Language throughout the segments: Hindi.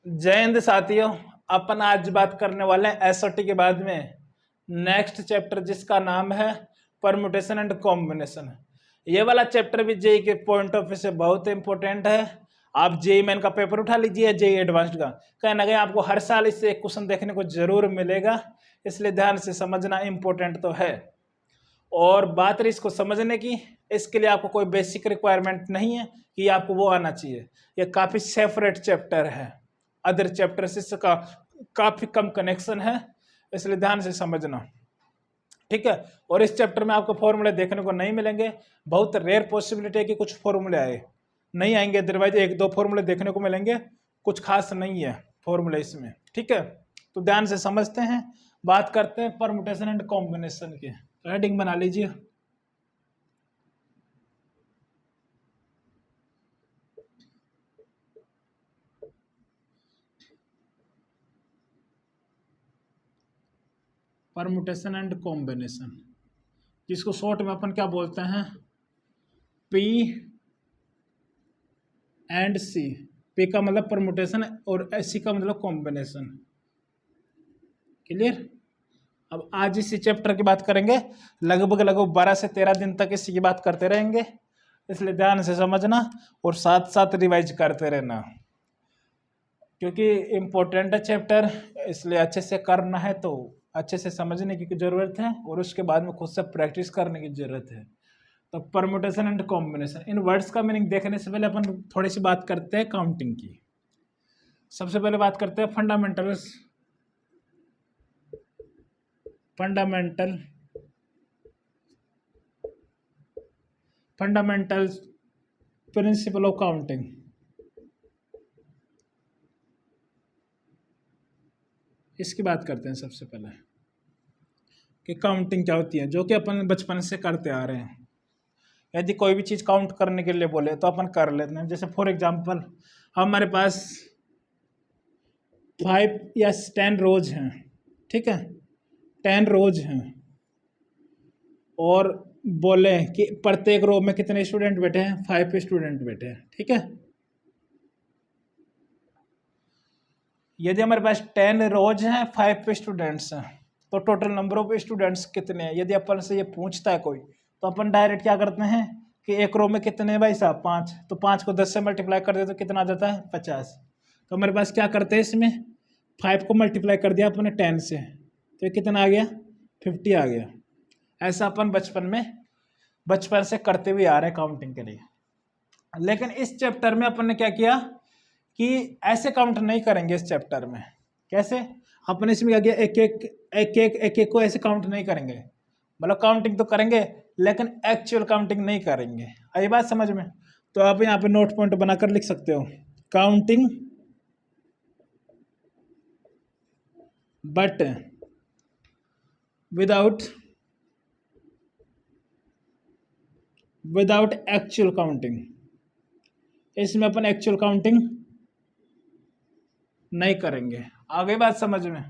जय हिंद साथियों। अपन आज बात करने वाले हैं एसओटी के बाद में नेक्स्ट चैप्टर जिसका नाम है परम्यूटेशन एंड कॉम्बिनेशन। ये वाला चैप्टर भी जेई के पॉइंट ऑफ व्यू से बहुत इंपॉर्टेंट है। आप जेई मेन का पेपर उठा लीजिए, जेई एडवांस्ड का, कहीं ना कहीं आपको हर साल इससे एक क्वेश्चन देखने को जरूर मिलेगा, इसलिए ध्यान से समझना इंपॉर्टेंट तो है। और बात रही इसको समझने की, इसके लिए आपको कोई बेसिक रिक्वायरमेंट नहीं है कि आपको वो आना चाहिए। ये काफी सेपरेट चैप्टर है, अदर चैप्टर से इसका काफी कम कनेक्शन है, इसलिए ध्यान से समझना, ठीक है। और इस चैप्टर में आपको फॉर्मूले देखने को नहीं मिलेंगे, बहुत रेयर पॉसिबिलिटी है कि कुछ फॉर्मूले आए, नहीं आएंगे, अदरवाइज एक दो फॉर्मूले देखने को मिलेंगे, कुछ खास नहीं है फॉर्मूले इसमें, ठीक है। तो ध्यान से समझते हैं, बात करते हैं परम्यूटेशन एंड कॉम्बिनेशन की। हेडिंग बना लीजिए, परम्यूटेशन एंड कॉम्बिनेशन, जिसको शॉर्ट में अपन क्या बोलते हैं, पी एंड सी। पी का मतलब परम्यूटेशन और सी का मतलब कॉम्बिनेशन। क्लियर। अब आज इसी चैप्टर की बात करेंगे, लगभग 12 से 13 दिन तक इसी की बात करते रहेंगे, इसलिए ध्यान से समझना और साथ साथ रिवाइज करते रहना, क्योंकि इम्पोर्टेंट है चैप्टर, इसलिए अच्छे से करना है तो अच्छे से समझने की जरूरत है और उसके बाद में खुद से प्रैक्टिस करने की जरूरत है। तो permutation and combination, in words का मीनिंग देखने से पहले अपन थोड़ी सी बात करते हैं काउंटिंग की। सबसे पहले बात करते हैं fundamentals, fundamentals principle of counting. इसकी बात करते हैं सबसे पहले कि काउंटिंग क्या होती है, जो कि अपन बचपन से करते आ रहे हैं। यदि कोई भी चीज काउंट करने के लिए बोले तो अपन कर लेते हैं। जैसे फॉर एग्जांपल हमारे पास 5 या 10 रोज हैं, ठीक है, 10 रोज हैं, और बोले कि प्रत्येक रो में कितने स्टूडेंट बैठे हैं, 5 स्टूडेंट बैठे हैं, ठीक है। यदि हमारे पास 10 रोज हैं, 5 स्टूडेंट्स हैं, तो टोटल नंबर ऑफ स्टूडेंट्स कितने हैं। यदि अपन से ये पूछता है कोई, तो अपन डायरेक्ट क्या करते हैं कि एक रो में कितने हैं भाई साहब, 5, तो 5 को 10 से मल्टीप्लाई कर दे तो कितना आ जाता है, 50। तो हमारे पास क्या करते हैं इसमें, 5 को मल्टीप्लाई कर दिया अपने 10 से, तो ये कितना आ गया, 50 आ गया। ऐसा अपन बचपन से करते हुए आ रहे हैं काउंटिंग के लिए। लेकिन इस चैप्टर में अपन ने क्या किया कि ऐसे काउंट नहीं करेंगे इस चैप्टर में। कैसे, अपन इसमें क्या किया, एक एक को ऐसे काउंट नहीं करेंगे, मतलब काउंटिंग तो करेंगे लेकिन एक्चुअल काउंटिंग नहीं करेंगे। आई बात समझ में। तो आप यहाँ पे नोट पॉइंट बनाकर लिख सकते हो, counting but without actual counting. इसमें अपन एक्चुअल काउंटिंग नहीं करेंगे। आगे बात समझ में।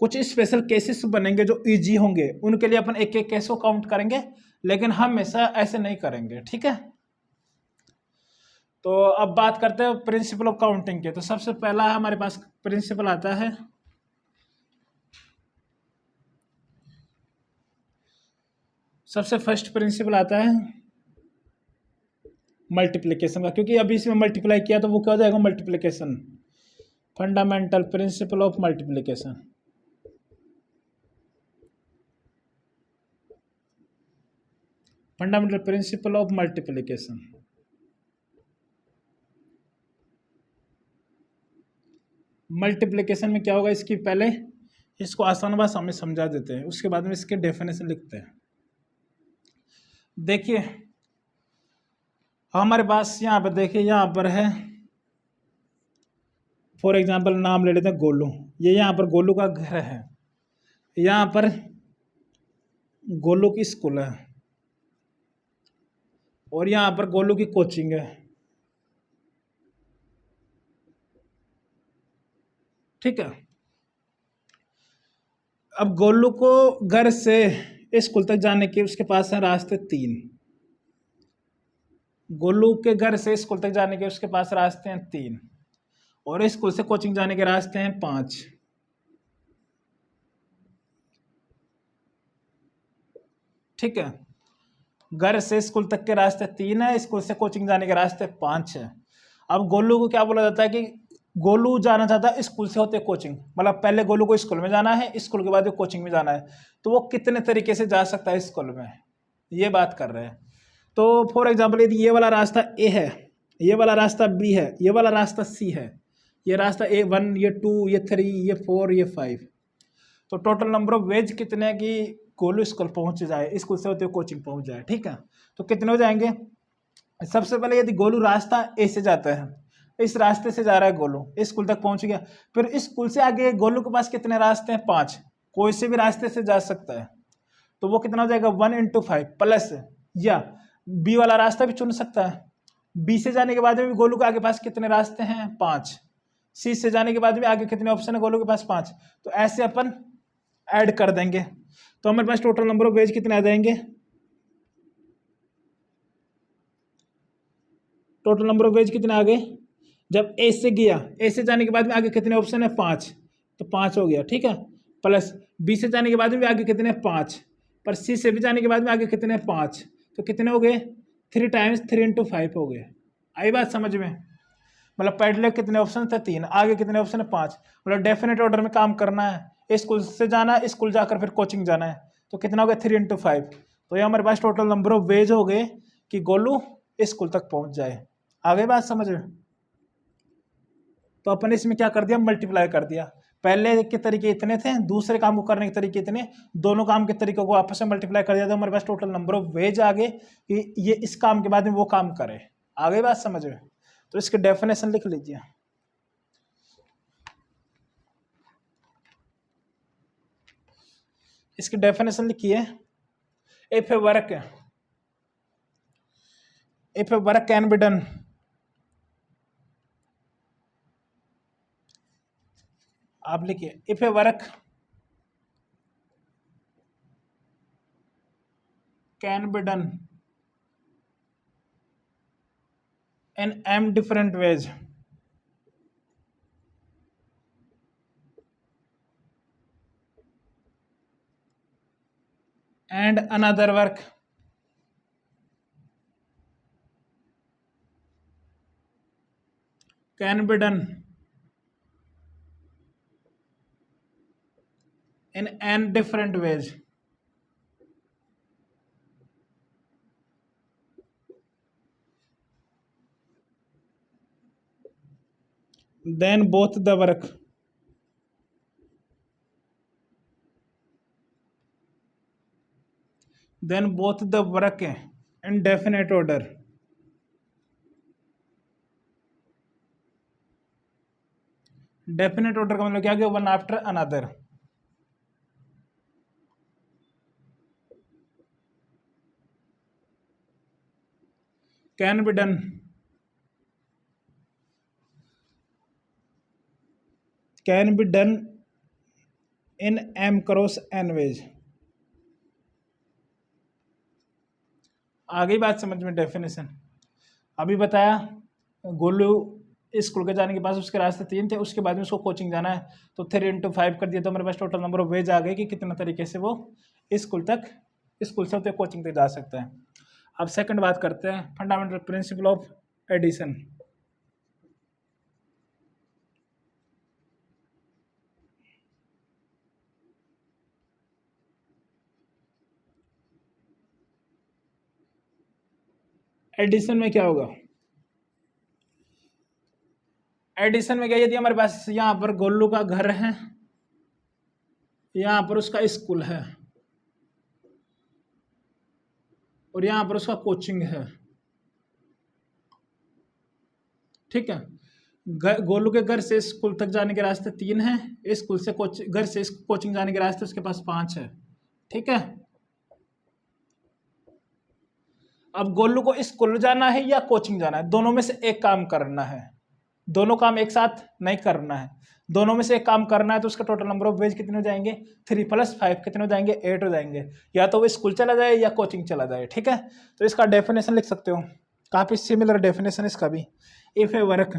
कुछ स्पेशल केसेस बनेंगे जो इजी होंगे, उनके लिए अपन एक एक केस को काउंट करेंगे, लेकिन हमेशा ऐसे नहीं करेंगे, ठीक है। तो अब बात करते हैं प्रिंसिपल ऑफ काउंटिंग के। तो सबसे पहला हमारे पास प्रिंसिपल आता है, सबसे फर्स्ट प्रिंसिपल आता है मल्टीप्लिकेशन का, क्योंकि अभी इसमें मल्टीप्लाई किया तो वो क्या हो जाएगा, multiplication. Fundamental principle of multiplication, fundamental principle of multiplication. Multiplication में क्या होगा, इसकी पहले इसको आसान भाषा में समझा देते हैं, उसके बाद में इसके डेफिनेशन लिखते हैं। देखिए हमारे पास यहाँ पर, देखिए यहाँ पर है, फॉर एग्जांपल नाम ले लेते हैं गोलू। ये यहाँ पर गोलू का घर है, यहाँ पर गोलू की स्कूल है, और यहाँ पर गोलू की कोचिंग है, ठीक है। अब गोलू को घर से स्कूल तक जाने के उसके पास है रास्ते 3। गोलू के घर से स्कूल तक जाने के उसके पास रास्ते हैं 3 और स्कूल से कोचिंग जाने के रास्ते हैं 5। ठीक है, घर से स्कूल तक के रास्ते 3 है, स्कूल से कोचिंग जाने के रास्ते 5 है। अब गोलू को क्या बोला जाता है कि गोलू जाना चाहता है स्कूल से होते कोचिंग, मतलब पहले गोलू को स्कूल में जाना है, स्कूल के बाद कोचिंग में जाना है, तो वो कितने तरीके से जा सकता है स्कूल में, ये बात कर रहे हैं। तो फॉर एग्जाम्पल यदि ये वाला रास्ता ए है, ये वाला रास्ता बी है, ये वाला रास्ता सी है, ये रास्ता A1, ये 2, ये 3, ये 4, ये 5, तो टोटल नंबर ऑफ वेज कितने हैं कि गोलू स्कूल पहुंच जाए, स्कूल से होते हुए कोचिंग पहुंच जाए। ठीक है, तो कितने हो जाएंगे? सबसे पहले यदि गोलू रास्ता ए से जाता है, इस रास्ते से जा रहा है गोलू, स्कूल तक पहुंच गया, फिर स्कूल से आगे गोलू के पास कितने रास्ते हैं? 5, कोई से भी रास्ते से जा सकता है, तो वो कितना हो जाएगा? 1 × 5 प्लस, या बी वाला रास्ता भी चुन सकता है। बी से जाने के बाद में गोलू के आगे पास कितने रास्ते हैं? 5। सी से जाने के बाद में आगे कितने ऑप्शन है गोलू के पास? 5। तो ऐसे अपन ऐड कर देंगे, तो हमारे पास टोटल नंबर ऑफ वेज कितने आ जाएंगे? टोटल नंबर ऑफ वेज कितने आ गए? जब ए से गया, ए से जाने के बाद में आगे कितने ऑप्शन है? 5, तो 5 हो गया। ठीक है, प्लस बी से जाने के बाद में भी आगे कितने? 5, पर सी से भी जाने के बाद में आगे कितने? 5, तो कितने हो गए? 3 × 3 × 5 हो गए। आई बात समझ में? मतलब पहले कितने ऑप्शन थे? 3, आगे कितने ऑप्शन है? 5। मतलब डेफिनेट ऑर्डर में काम करना है, स्कूल से जाना है, स्कूल जाकर फिर कोचिंग जाना है, तो कितना हो गया? 3 × 5। तो ये हमारे पास टोटल नंबर ऑफ वेज हो गए कि गोलू स्कूल तक पहुंच जाए। आ गई बात समझ में? तो अपन इसमें क्या कर दिया? मल्टीप्लाई कर दिया। पहले के तरीके इतने थे, दूसरे काम को करने के तरीके इतने, दोनों काम के तरीकों को आपस में मल्टीप्लाई कर दिया तो हमारे पास टोटल नंबर ऑफ वेज आ गए कि ये इस काम के बाद में वो काम करे। आ गई बात समझ में? तो इसकी डेफिनेशन लिख लीजिए। इसकी डेफिनेशन लिखिए, if A work can be done, आप लिखिए if A work can be done in m different ways and another work can be done in n different ways, then both the work in definite order definite order का मतलब क्या गया? One after another. Can be done in m × n ways. आ गई बात समझ में? डेफिनेशन अभी बताया, गोलू स्कूल के जाने के बाद उसके रास्ते 3 थे, उसके बाद में उसको कोचिंग जाना है, तो 3 × 5 कर दिया, तो हमारे पास टोटल नंबर ऑफ वेज आ गए कि कितना तरीके से वो स्कूल से होते कोचिंग तक जा सकता है। अब सेकंड बात करते हैं, fundamental principle of addition. Addition में क्या होगा? एडिशन में क्या, यदि हमारे पास यहाँ पर गोलू का घर है, यहाँ पर उसका स्कूल है और यहाँ पर उसका कोचिंग है। ठीक है, गोलू के घर से स्कूल तक जाने के रास्ते 3 हैं, स्कूल से घर से कोचिंग जाने के रास्ते उसके पास 5 है। ठीक है, अब गोलू को स्कूल जाना है या कोचिंग जाना है, दोनों में से एक काम करना है, दोनों काम एक साथ नहीं करना है, दोनों में से एक काम करना है, तो उसका टोटल नंबर ऑफ वेज कितने हो जाएंगे? 3 + 5 कितने हो जाएंगे? 8 हो जाएंगे। या तो वो स्कूल चला जाए या कोचिंग चला जाए। ठीक है, तो इसका डेफिनेशन लिख सकते हो, काफी सिमिलर डेफिनेशन इसका भी। If A work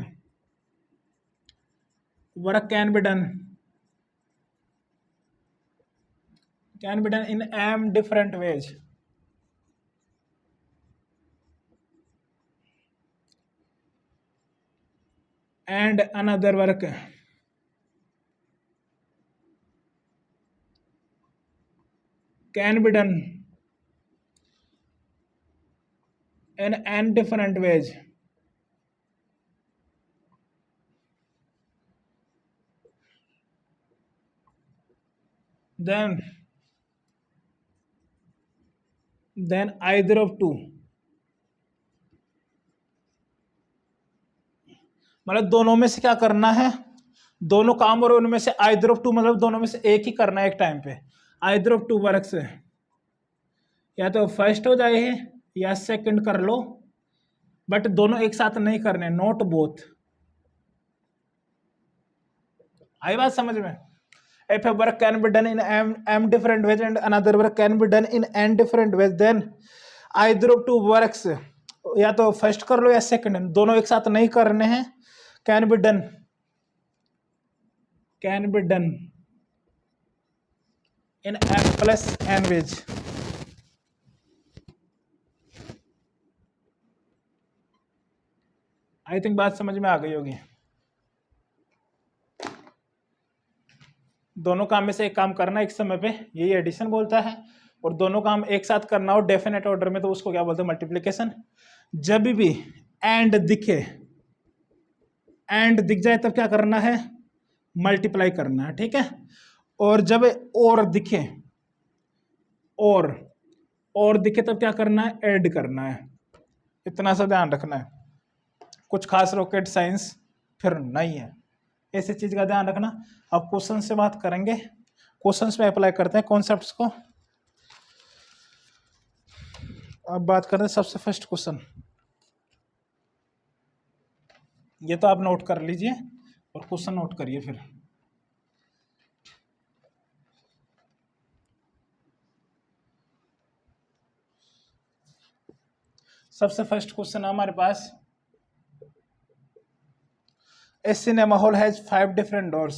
can be done in m different ways and another work can be done in n different ways, then either of two, मतलब दोनों में से क्या करना है, दोनों काम और उनमें से आइदर ऑफ टू, मतलब दोनों में से एक ही करना है एक टाइम पे। आइदर ऑफ टू वर्क्स, या तो फर्स्ट हो जाए या सेकंड कर लो, बट दोनों एक साथ नहीं करने, नॉट बोथ। आई बात समझ में? If a work can be done in m different ways and another work can be done in n different ways, then either of two works, या तो फर्स्ट कर लो या सेकंड, दोनों एक साथ नहीं करने हैं। can be done in m plus n ways। I think बात समझ में आ गई होगी। दोनों काम में से एक काम करना एक समय पे, यही एडिशन बोलता है। और दोनों काम एक साथ करना हो डेफिनेट ऑर्डर में, तो उसको क्या बोलते हैं, मल्टीप्लिकेशन। जब भी एंड दिखे, एंड दिख जाए तब क्या करना है, मल्टीप्लाई करना है, ठीक है। और जब और दिखे, और दिखे तब क्या करना है, ऐड करना है। इतना सा ध्यान रखना है, कुछ खास रॉकेट साइंस फिर नहीं है, ऐसी चीज का ध्यान रखना। अब क्वेश्चन से बात करेंगे, क्वेश्चंस में अप्लाई करते हैं कॉन्सेप्ट्स को। अब बात करते हैं सबसे फर्स्ट क्वेश्चन, ये तो आप नोट कर लीजिए और क्वेश्चन नोट करिए फिर। सबसे फर्स्ट क्वेश्चन है हमारे पास, A cinema hall has 5 different doors.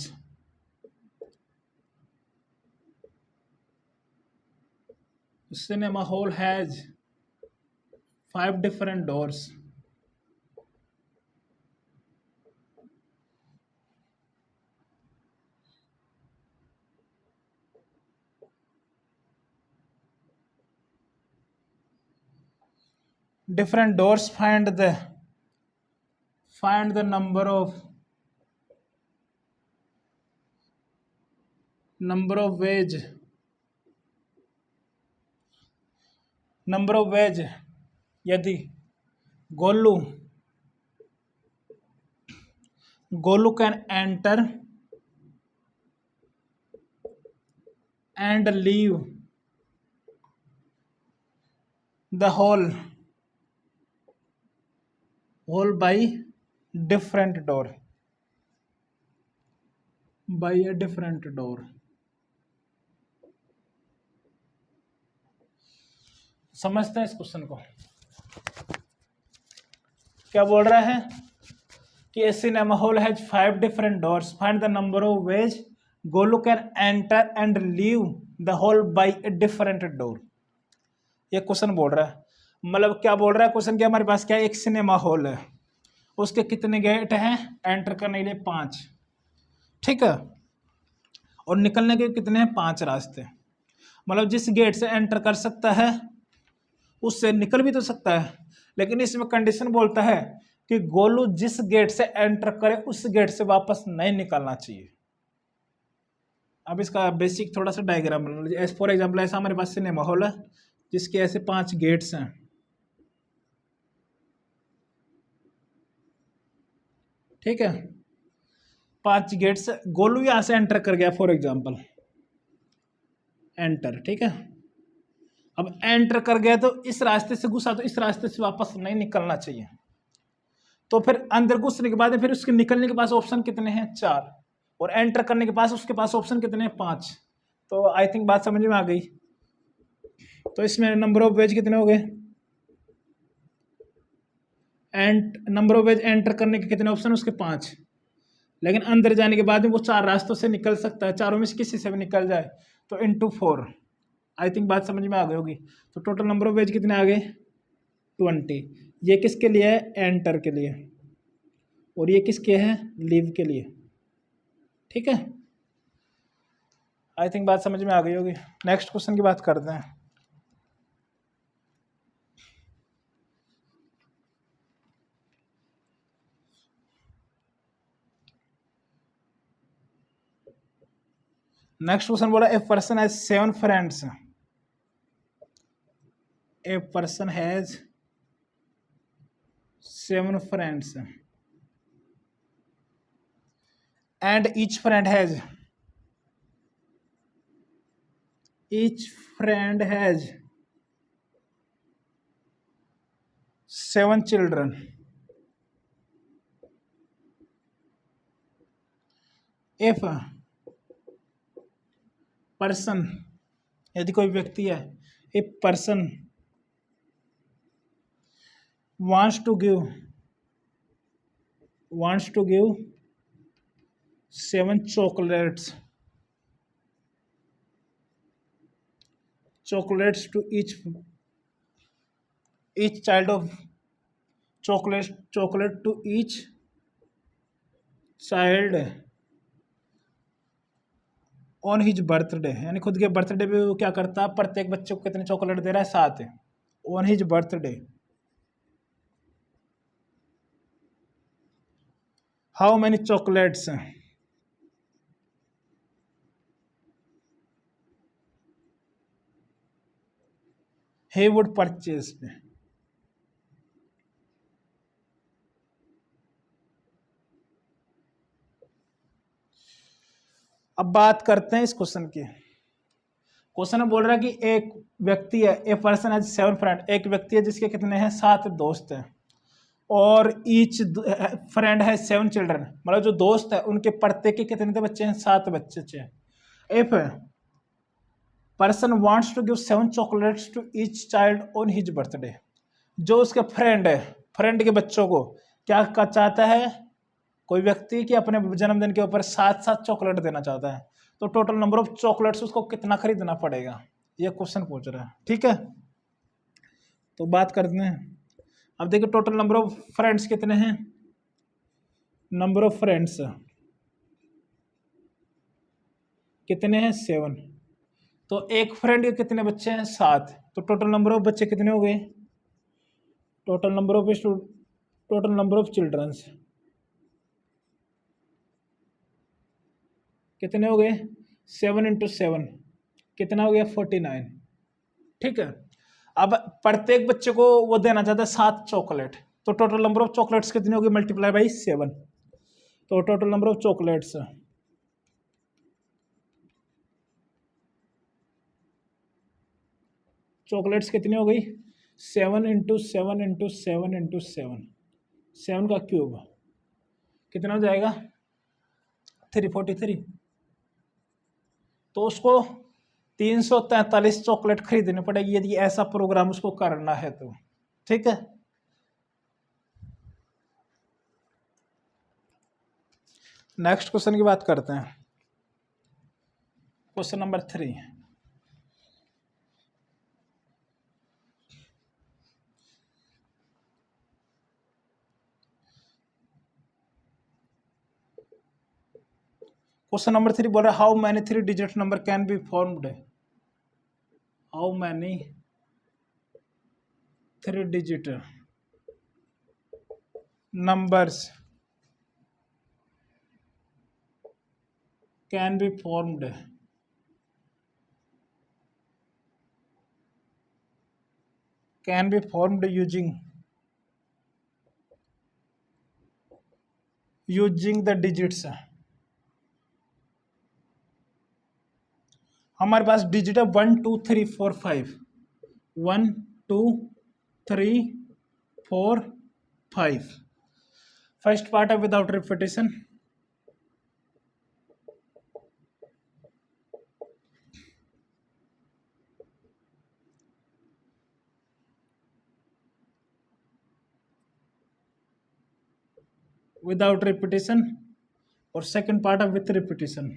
Cinema hall has 5 different doors. Different doors, find the number of ways यदि Golu can enter and leave the hall by different door, by a different door। समझते हैं इस क्वेश्चन को, क्या बोल रहा है कि a cinema hall has 5 different doors, find the number of ways Golu can enter and leave the hall by a different door. ये क्वेश्चन बोल रहा है, मतलब क्या बोल रहा है क्वेश्चन, क्या हमारे पास क्या है, एक सिनेमा हॉल है, उसके कितने गेट हैं, एंटर करने के लिए 5, ठीक है, और निकलने के कितने हैं, 5 रास्ते। मतलब जिस गेट से एंटर कर सकता है उससे निकल भी तो सकता है, लेकिन इसमें कंडीशन बोलता है कि गोलू जिस गेट से एंटर करे उस गेट से वापस नहीं निकलना चाहिए। अब इसका बेसिक थोड़ा सा डायग्राम बना लीजिए। फॉर एग्जाम्पल ऐसा हमारे पास सिनेमा हॉल है जिसके ऐसे 5 गेट्स हैं, ठीक है, 5 गेट्स। गोलू यहां से एंटर कर गया, फॉर एग्जाम्पल एंटर, ठीक है। अब एंटर कर गया तो इस रास्ते से घुसा, तो इस रास्ते से वापस नहीं निकलना चाहिए। तो फिर अंदर घुसने के बाद फिर उसके निकलने के पास ऑप्शन कितने हैं, 4, और एंटर करने के पास उसके पास ऑप्शन कितने हैं, 5। तो आई थिंक बात समझ में आ गई। तो इसमें नंबर ऑफ वेज कितने हो गए, नंबर ऑफ वेज एंटर करने के कितने ऑप्शन, उसके 5, लेकिन अंदर जाने के बाद में वो 4 रास्तों से निकल सकता है, चारों में से किसी से भी निकल जाए तो इंटू 4। आई थिंक बात समझ में आ गई होगी। तो टोटल नंबर ऑफ वेज कितने आ गए, 20। ये किसके लिए है, एंटर के लिए, और ये किसके है, लीव के लिए। ठीक है, आई थिंक बात समझ में आ गई होगी। नेक्स्ट क्वेश्चन की बात करते हैं। नेक्स्ट क्वेश्चन बोला a person has 7 friends, a person has 7 friends and each friend has 7 children। if person, यदि कोई व्यक्ति है, if person wants to give 7 chocolates to each child of chocolate to each child on his birthday, यानी खुद के बर्थडे पे वो क्या करता है, प्रत्येक बच्चे को कितने चॉकलेट दे रहा है, 7, on his birthday. How many chocolates he would purchase। अब बात करते हैं इस क्वेश्चन की। क्वेश्चन में बोल रहा है कि एक व्यक्ति है, ए पर्सन हैज 7 फ्रेंड, एक व्यक्ति है जिसके कितने हैं, 7 दोस्त हैं, और ईच फ्रेंड है 7 चिल्ड्रन, मतलब जो दोस्त है उनके प्रत्येक के कितने बच्चे हैं, 7 बच्चे हैं। If person wants to give 7 chocolates to each child on his birthday, जो उसके फ्रेंड है, फ्रेंड के बच्चों को क्या चाहता है, कोई व्यक्ति कि अपने जन्मदिन के ऊपर 7 चॉकलेट देना चाहता है, तो टोटल नंबर ऑफ चॉकलेट्स उसको कितना खरीदना पड़ेगा, ये क्वेश्चन पूछ रहा है। ठीक है, तो बात करते हैं। अब देखिए टोटल नंबर ऑफ फ्रेंड्स कितने हैं, नंबर ऑफ फ्रेंड्स कितने हैं, 7। तो एक फ्रेंड के कितने बच्चे हैं, 7, तो टोटल नंबर ऑफ बच्चे कितने हो गए, टोटल नंबर ऑफ चिल्ड्रंस कितने हो गए, 7 × 7 कितना हो गया, 49। ठीक है, अब प्रत्येक बच्चे को वो देना चाहता है 7 चॉकलेट, तो टोटल नंबर ऑफ चॉकलेट्स कितने हो गए, मल्टीप्लाई बाई 7, तो टोटल नंबर ऑफ चॉकलेट्स कितनी हो गई, 7 × 7 × 7 × 7, 7 का क्यूब कितना हो जाएगा, 343। तो उसको 343 चॉकलेट खरीदनी पड़ेगी यदि ऐसा प्रोग्राम उसको करना है तो। ठीक है, नेक्स्ट क्वेश्चन की बात करते हैं। क्वेश्चन नंबर 3, क्वेश्चन नंबर 3 बोल रहा है how many 3 digit number can be formed, how many 3 digit numbers can be formed using the digits। हमारे पास डिजिट है 1 2 3 4 5, 1 2 3 4 5। फर्स्ट पार्ट है विदाउट रिपीटेशन, विदाउट रिपीटिशन और सेकंड पार्ट है विथ रिपीटिशन।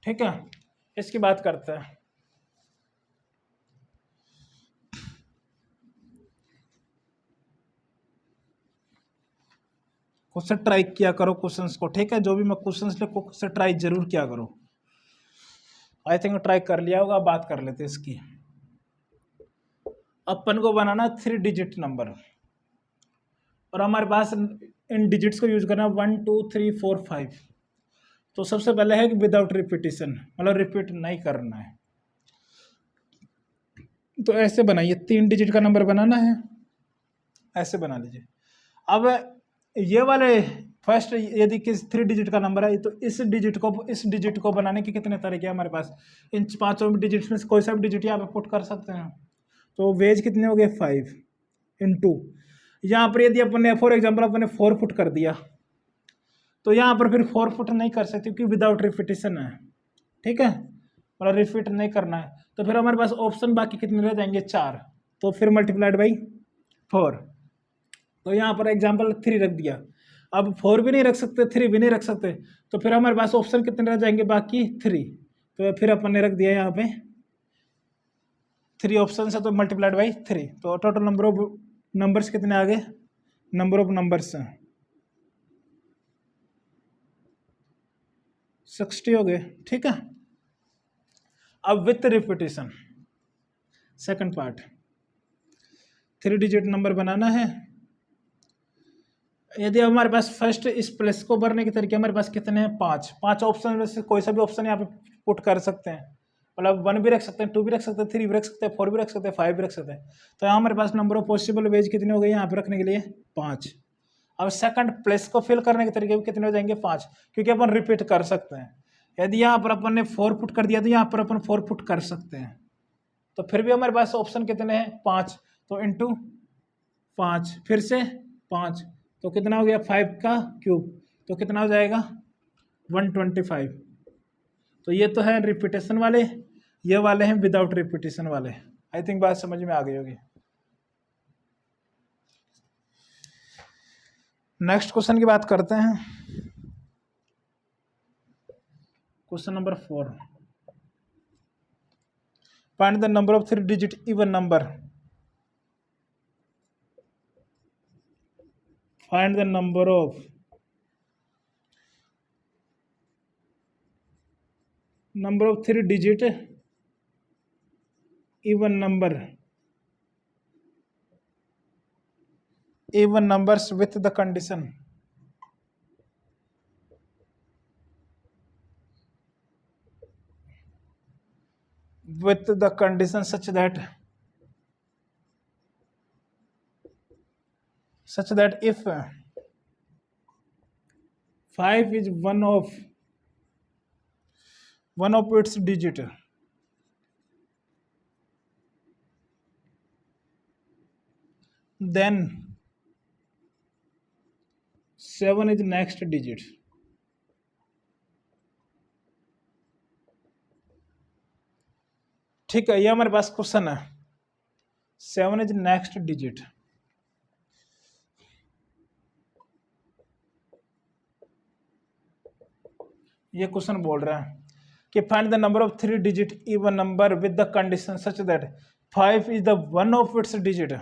ठीक है, इसकी बात करते हैं। खुद से ट्राई किया करो क्वेश्चंस को, ठीक है, जो भी मैं क्वेश्चंस लिखूं खुद से ट्राई जरूर किया करो। आई थिंक ट्राई कर लिया होगा, बात कर लेते हैं इसकी। अपन को बनाना 3 डिजिट नंबर और हमारे पास इन डिजिट्स को यूज करना 1 2 3 4 5। तो सबसे पहले है कि विदाउट रिपीटिशन, मतलब रिपीट नहीं करना है। तो ऐसे बनाइए, 3 डिजिट का नंबर बनाना है, ऐसे बना लीजिए। अब ये वाले फर्स्ट यदि किस 3 डिजिट का नंबर है तो इस डिजिट को बनाने के कितने तरीके हैं हमारे पास। इन 5 डिजिट्स में से कोई सा भी डिजिट यहाँ पे पुट कर सकते हैं। तो वेज कितने हो गए 5 इंटू, यहाँ पर यदि अपन ने फॉर एग्जाम्पल अपन ने 4 पुट कर दिया तो यहाँ पर फिर 4 पुट नहीं कर सकते क्योंकि विदाउट रिपीटिशन है, ठीक है, मतलब रिपीट नहीं करना है। तो फिर हमारे पास ऑप्शन बाकी कितने रह जाएंगे 4, तो फिर मल्टीप्लाइड बाई 4। तो यहाँ पर एग्जाम्पल 3 रख दिया। अब 4 भी नहीं रख सकते, 3 भी नहीं रख सकते, तो फिर हमारे पास ऑप्शन कितने रह जाएंगे बाकी 3। तो फिर अपन ने रख दिया यहाँ पे 3 ऑप्शन है, तो मल्टीप्लाइड बाई 3। तो टोटल नंबर ऑफ नंबर्स कितने आ गए, नंबर ऑफ नंबर्स 60 हो गए, ठीक है। अब with repetition second part, 3 digit number बनाना है। यदि हमारे पास फर्स्ट इस प्लस को भरने के तरीके हमारे पास कितने हैं 5 ऑप्शन में से कोई सा भी ऑप्शन यहाँ पे पुट कर सकते हैं, मतलब 1 भी रख सकते हैं, 2 भी रख सकते हैं, 3 भी रख सकते हैं, 4 भी रख सकते हैं, 5 भी रख सकते हैं। तो यहाँ हमारे पास नंबर ऑफ पॉसिबल वेज कितने हो गए यहाँ पे रखने के लिए 5। अब सेकंड प्लेस को फिल करने के तरीके भी कितने हो जाएंगे 5, क्योंकि अपन रिपीट कर सकते हैं। यदि यहाँ पर अपन ने 4 पुट कर दिया तो यहाँ पर अपन 4 पुट कर सकते हैं, तो फिर भी हमारे पास ऑप्शन कितने हैं 5। तो इंटू 5 फिर से 5, तो कितना हो गया 5 का क्यूब, तो कितना हो जाएगा 125। तो ये तो है रिपीटेशन वाले, ये वाले हैं विदाउट रिपीटेशन वाले। आई थिंक बात समझ में आ गई होगी। नेक्स्ट क्वेश्चन की बात करते हैं, question number 4। Find the number of 3 digit even number. Find the number of number of 3 digit even numbers with the condition such that if 5 is one of its digit, then 7 is next digit। ठीक है, ये हमारे पास क्वेश्चन है, 7 इज नेक्स्ट डिजिट। ये क्वेश्चन बोल रहा है कि find the number of 3 digit even number with the condition such that 5 is the one of its digit,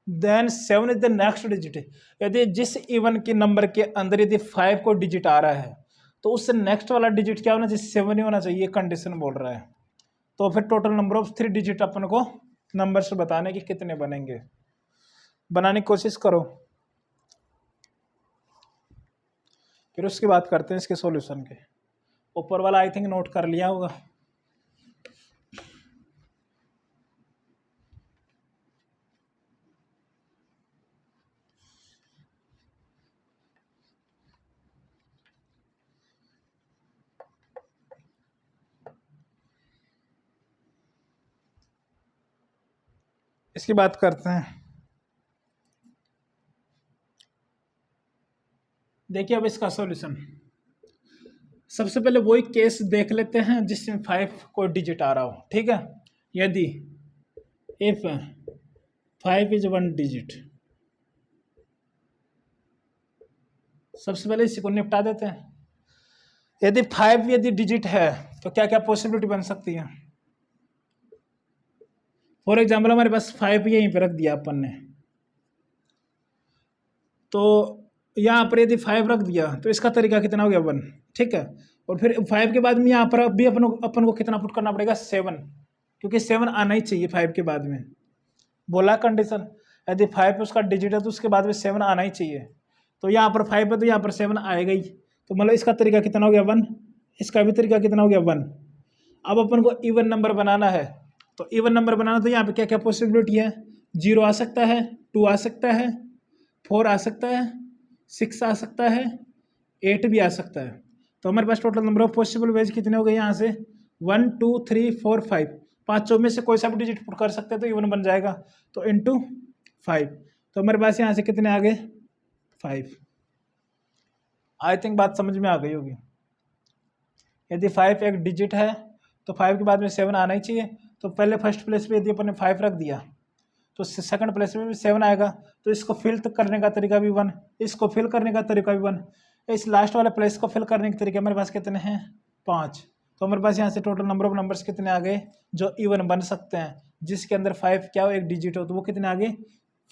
then 7 is the next digit. यदि जिस इवन के नंबर के अंदर यदि 5 को डिजिट आ रहा है तो उससे नेक्स्ट वाला डिजिट क्या होना चाहिए 7 ही होना चाहिए, कंडीशन बोल रहा है। तो फिर टोटल नंबर ऑफ 3 डिजिट अपन को नंबर्स बताने के कितने बनेंगे, बनाने की कोशिश करो, फिर उसकी बात करते हैं इसके सॉल्यूशन के। ऊपर वाला आई थिंक नोट कर लिया होगा। इसकी बात करते हैं। देखिए अब इसका सॉल्यूशन, सबसे पहले वही केस देख लेते हैं जिसमें 5 कोई डिजिट आ रहा हो। ठीक है, यदि इफ 5 इज 1 डिजिट, सबसे पहले इसी को निपटा देते हैं। यदि 5 यदि डिजिट है तो क्या क्या पॉसिबिलिटी बन सकती है। फॉर एग्जाम्पल हमारे पास 5 यहीं पे रख दिया अपन ने, तो यहाँ पर यदि 5 रख दिया तो इसका तरीका कितना हो गया 1। ठीक है, और फिर 5 के बाद में यहाँ पर भी अपन को कितना पुट करना पड़ेगा 7, क्योंकि 7 आना ही चाहिए 5 के बाद में। बोला कंडीशन, यदि 5 उसका डिजिट है तो उसके बाद में 7 आना ही चाहिए। तो यहाँ पर 5 है तो यहाँ पर 7 आएगा ही। तो मतलब इसका तरीका कितना हो गया 1, इसका भी तरीका कितना हो गया 1। अब अपन को इवन नंबर बनाना है, तो इवन नंबर बनाना तो यहाँ पे क्या क्या पॉसिबिलिटी है, 0 आ सकता है, 2 आ सकता है, 4 आ सकता है, 6 आ सकता है, 8 भी आ सकता है। तो हमारे पास total number of possible ways कितने हो गए यहाँ से 1 2 3 4 5, पाँचों में से कोई सा भी डिजिट पुट कर सकते हैं तो इवन बन जाएगा। तो इंटू 5, तो हमारे पास यहाँ से कितने आ गए 5। आई थिंक बात समझ में आ गई होगी। यदि 5 एक डिजिट है तो 5 के बाद में 7 आना ही चाहिए। तो पहले फर्स्ट प्लेस पे यदि अपन ने 5 रख दिया तो सेकंड प्लेस में भी 7 आएगा। तो इसको फिल करने का तरीका भी 1, इसको फिल करने का तरीका भी 1, इस लास्ट वाले प्लेस को फिल करने के तरीके हमारे पास कितने हैं 5। तो हमारे पास यहाँ से टोटल नंबर ऑफ नंबर्स कितने आ गए जो इवन बन सकते हैं, जिसके अंदर 5 क्या हो एक डिजिट हो, तो वो कितने आ गए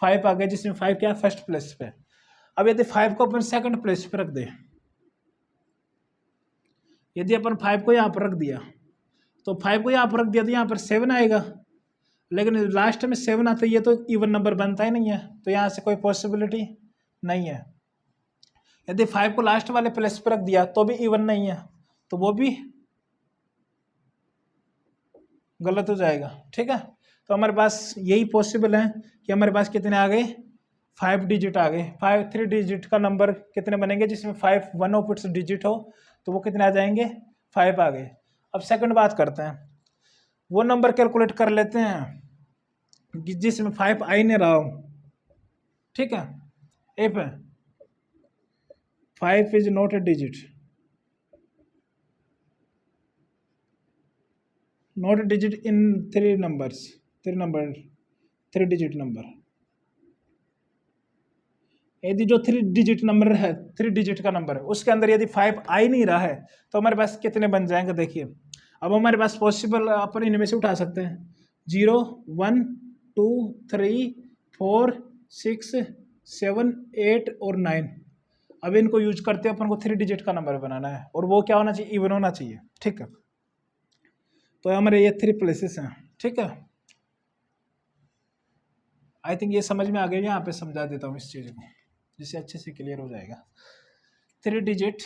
5 आ गए, जिसमें 5 क्या फर्स्ट प्लेस पे। अब यदि 5 को अपन सेकंड प्लेस पे रख दे, यदि अपन 5 को यहाँ पर रख दिया तो 5 को यहाँ पर रख दिया तो यहाँ पर 7 आएगा, लेकिन लास्ट में 7 आता है, ये तो इवन नंबर बनता ही नहीं है, तो यहाँ से कोई पॉसिबिलिटी नहीं है। यदि 5 को लास्ट वाले प्लेस पर रख दिया तो भी इवन नहीं है, तो वो भी गलत हो जाएगा। ठीक है, तो हमारे पास यही पॉसिबल है कि हमारे पास कितने आ गए 5 डिजिट आ गए। 3 डिजिट का नंबर कितने बनेंगे जिसमें 5 1 ऑफ इट्स डिजिट हो, तो वो कितने आ जाएंगे 5 आ गए। अब सेकंड बात करते हैं, वो नंबर कैलकुलेट कर लेते हैं जिसमें 5 आ ही नहीं रहा हो। ठीक है, if 5 is not a digit, not a digit in 3 numbers, 3 digit number, यदि जो 3 डिजिट नंबर है 3 डिजिट का नंबर है उसके अंदर यदि 5 आ ही नहीं रहा है तो हमारे पास कितने बन जाएंगे। देखिए अब हमारे पास पॉसिबल अपन इनमें से उठा सकते हैं 0 1 2 3 4 6 7 8 और 9। अब इनको यूज करते अपन को 3 डिजिट का नंबर बनाना है और वो क्या होना चाहिए इवन होना चाहिए। ठीक है, तो हमारे ये 3 प्लेसेस हैं। ठीक है, आई थिंक ये समझ में आ गया, यहाँ पे समझा देता हूँ इस चीज़ को जिससे अच्छे से क्लियर हो जाएगा। 3 डिजिट,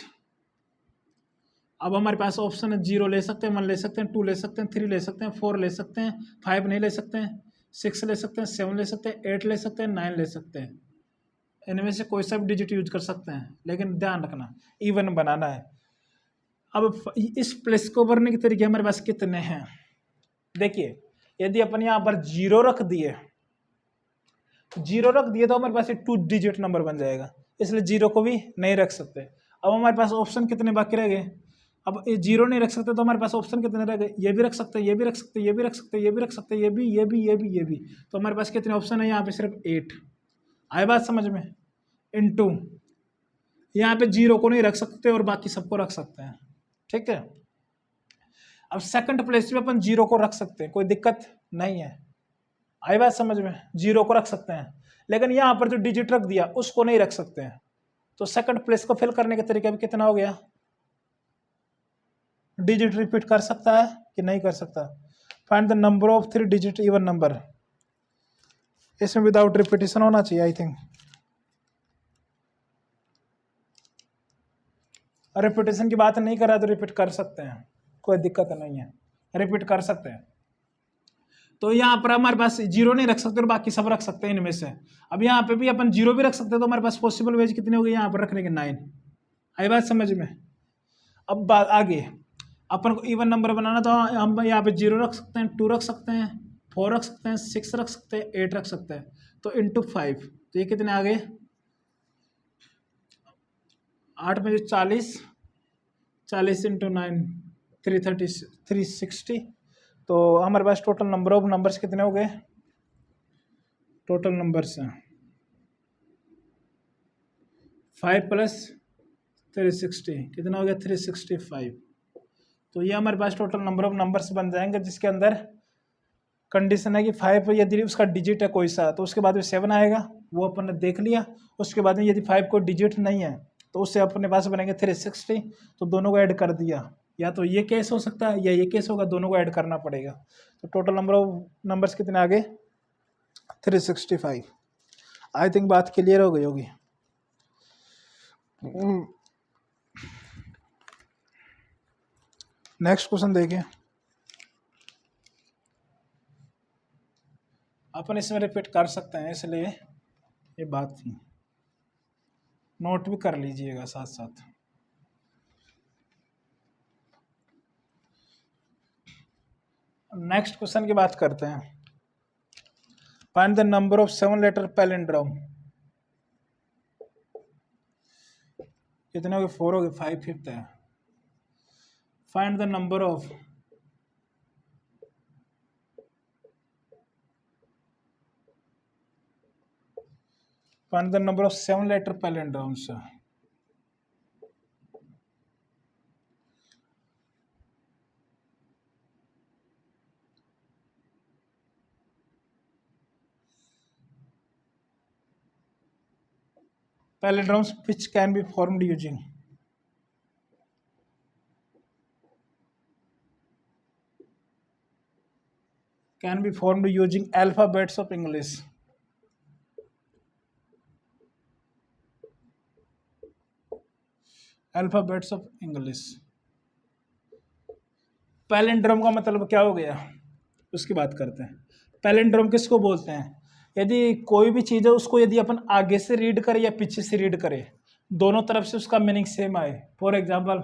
अब हमारे पास ऑप्शन है 0 ले सकते हैं, 1 ले सकते हैं, 2 ले सकते हैं, 3 ले सकते हैं, 4 ले सकते हैं, 5 नहीं ले सकते हैं, 6 ले सकते हैं, 7 ले सकते हैं, 8 ले सकते हैं, 9 ले सकते हैं। इनमें से कोई सा भी डिजिट यूज कर सकते हैं, लेकिन ध्यान रखना इवन बनाना है। अब इस प्लेस को भरने के तरीके हमारे पास कितने हैं। देखिए यदि अपन यहाँ पर 0 रख दिए, 0 रख दिए तो हमारे पास 2 डिजिट नंबर बन जाएगा, इसलिए 0 को भी नहीं रख सकते। अब हमारे पास ऑप्शन कितने बाकी रह गए, अब ये 0 नहीं रख सकते तो हमारे पास ऑप्शन कितने रह गए, ये भी रख सकते हैं, ये भी रख सकते हैं, ये भी रख सकते हैं, ये भी रख सकते हैं, ये भी, ये भी, ये भी, ये भी। तो हमारे पास कितने ऑप्शन है यहाँ पे सिर्फ 8। आए बात समझ में। इनटू यहाँ पे 0 को नहीं रख सकते और बाकी सबको रख सकते हैं। ठीक है, अब सेकंड प्लेस पे अपन 0 को रख सकते हैं, कोई दिक्कत नहीं है। आई बात समझ में, 0 को रख सकते हैं, लेकिन यहाँ पर जो डिजिट रख दिया उसको नहीं रख सकते हैं। तो सेकंड प्लेस को फिल करने के तरीके भी कितना हो गया, डिजिट रिपीट कर सकता है कि नहीं कर सकता। Find the number of 3 digit even number, इसमें विदाउट रिपीटेशन होना चाहिए आई थिंक। रिपीटेशन की बात नहीं कर रहा तो रिपीट कर सकते हैं, कोई दिक्कत नहीं है, रिपीट कर सकते हैं। तो यहाँ पर हमारे पास 0 नहीं रख सकते और बाकी सब रख सकते हैं इनमें से। अब यहाँ पे भी अपन 0 भी रख सकते हैं, तो हमारे पास पॉसिबल वेज कितने हो गए यहाँ पर रखने के 9। आई बात समझ में। अब बात आगे, अपन को इवन नंबर बनाना तो हम यहाँ पे 0 रख सकते हैं, 2 रख सकते हैं, 4 रख सकते हैं, 6 रख सकते हैं, 8 रख सकते हैं। तो इंटू 5, तो ये कितने आ गए 8 में जो 40, 40 इंटू 9 330 360। तो हमारे पास टोटल नंबर ऑफ नंबर्स कितने हो गए, टोटल नंबर्स 5 प्लस 360 कितना हो गया 365। तो ये हमारे पास टोटल नंबर ऑफ नंबर्स बन जाएंगे, जिसके अंदर कंडीशन है कि 5 यदि उसका डिजिट है कोई सा तो उसके बाद में 7 आएगा, वो अपन ने देख लिया। उसके बाद में यदि 5 कोई डिजिट नहीं है तो उससे अपने पास बनेंगे 360, तो दोनों को ऐड कर दिया। या तो ये केस हो सकता है या ये केस होगा, दोनों को ऐड करना पड़ेगा। तो टोटल नंबर ऑफ नंबर्स कितने आ गए 365। आई थिंक बात क्लियर हो गई होगी। नेक्स्ट क्वेश्चन देखिए, अपन इसमें रिपीट कर सकते हैं इसलिए ये बात थी, नोट भी कर लीजिएगा साथ साथ। नेक्स्ट क्वेश्चन की बात करते हैं। Find the number of 7 letter palindrome. कितने हो गए 4 हो गए, 5 फिफ्थ है। फाइंड द नंबर ऑफ find the number of 7 letter palindromes. Palindromes which can be formed using alphabets of English. Alphabets of English. Palindrome का मतलब क्या हो गया उसकी बात करते हैं। पैलिंड्रोम किसको बोलते हैं, यदि कोई भी चीज़ है उसको यदि अपन आगे से रीड करें या पीछे से रीड करें, दोनों तरफ से उसका मीनिंग सेम आए। फॉर एग्जांपल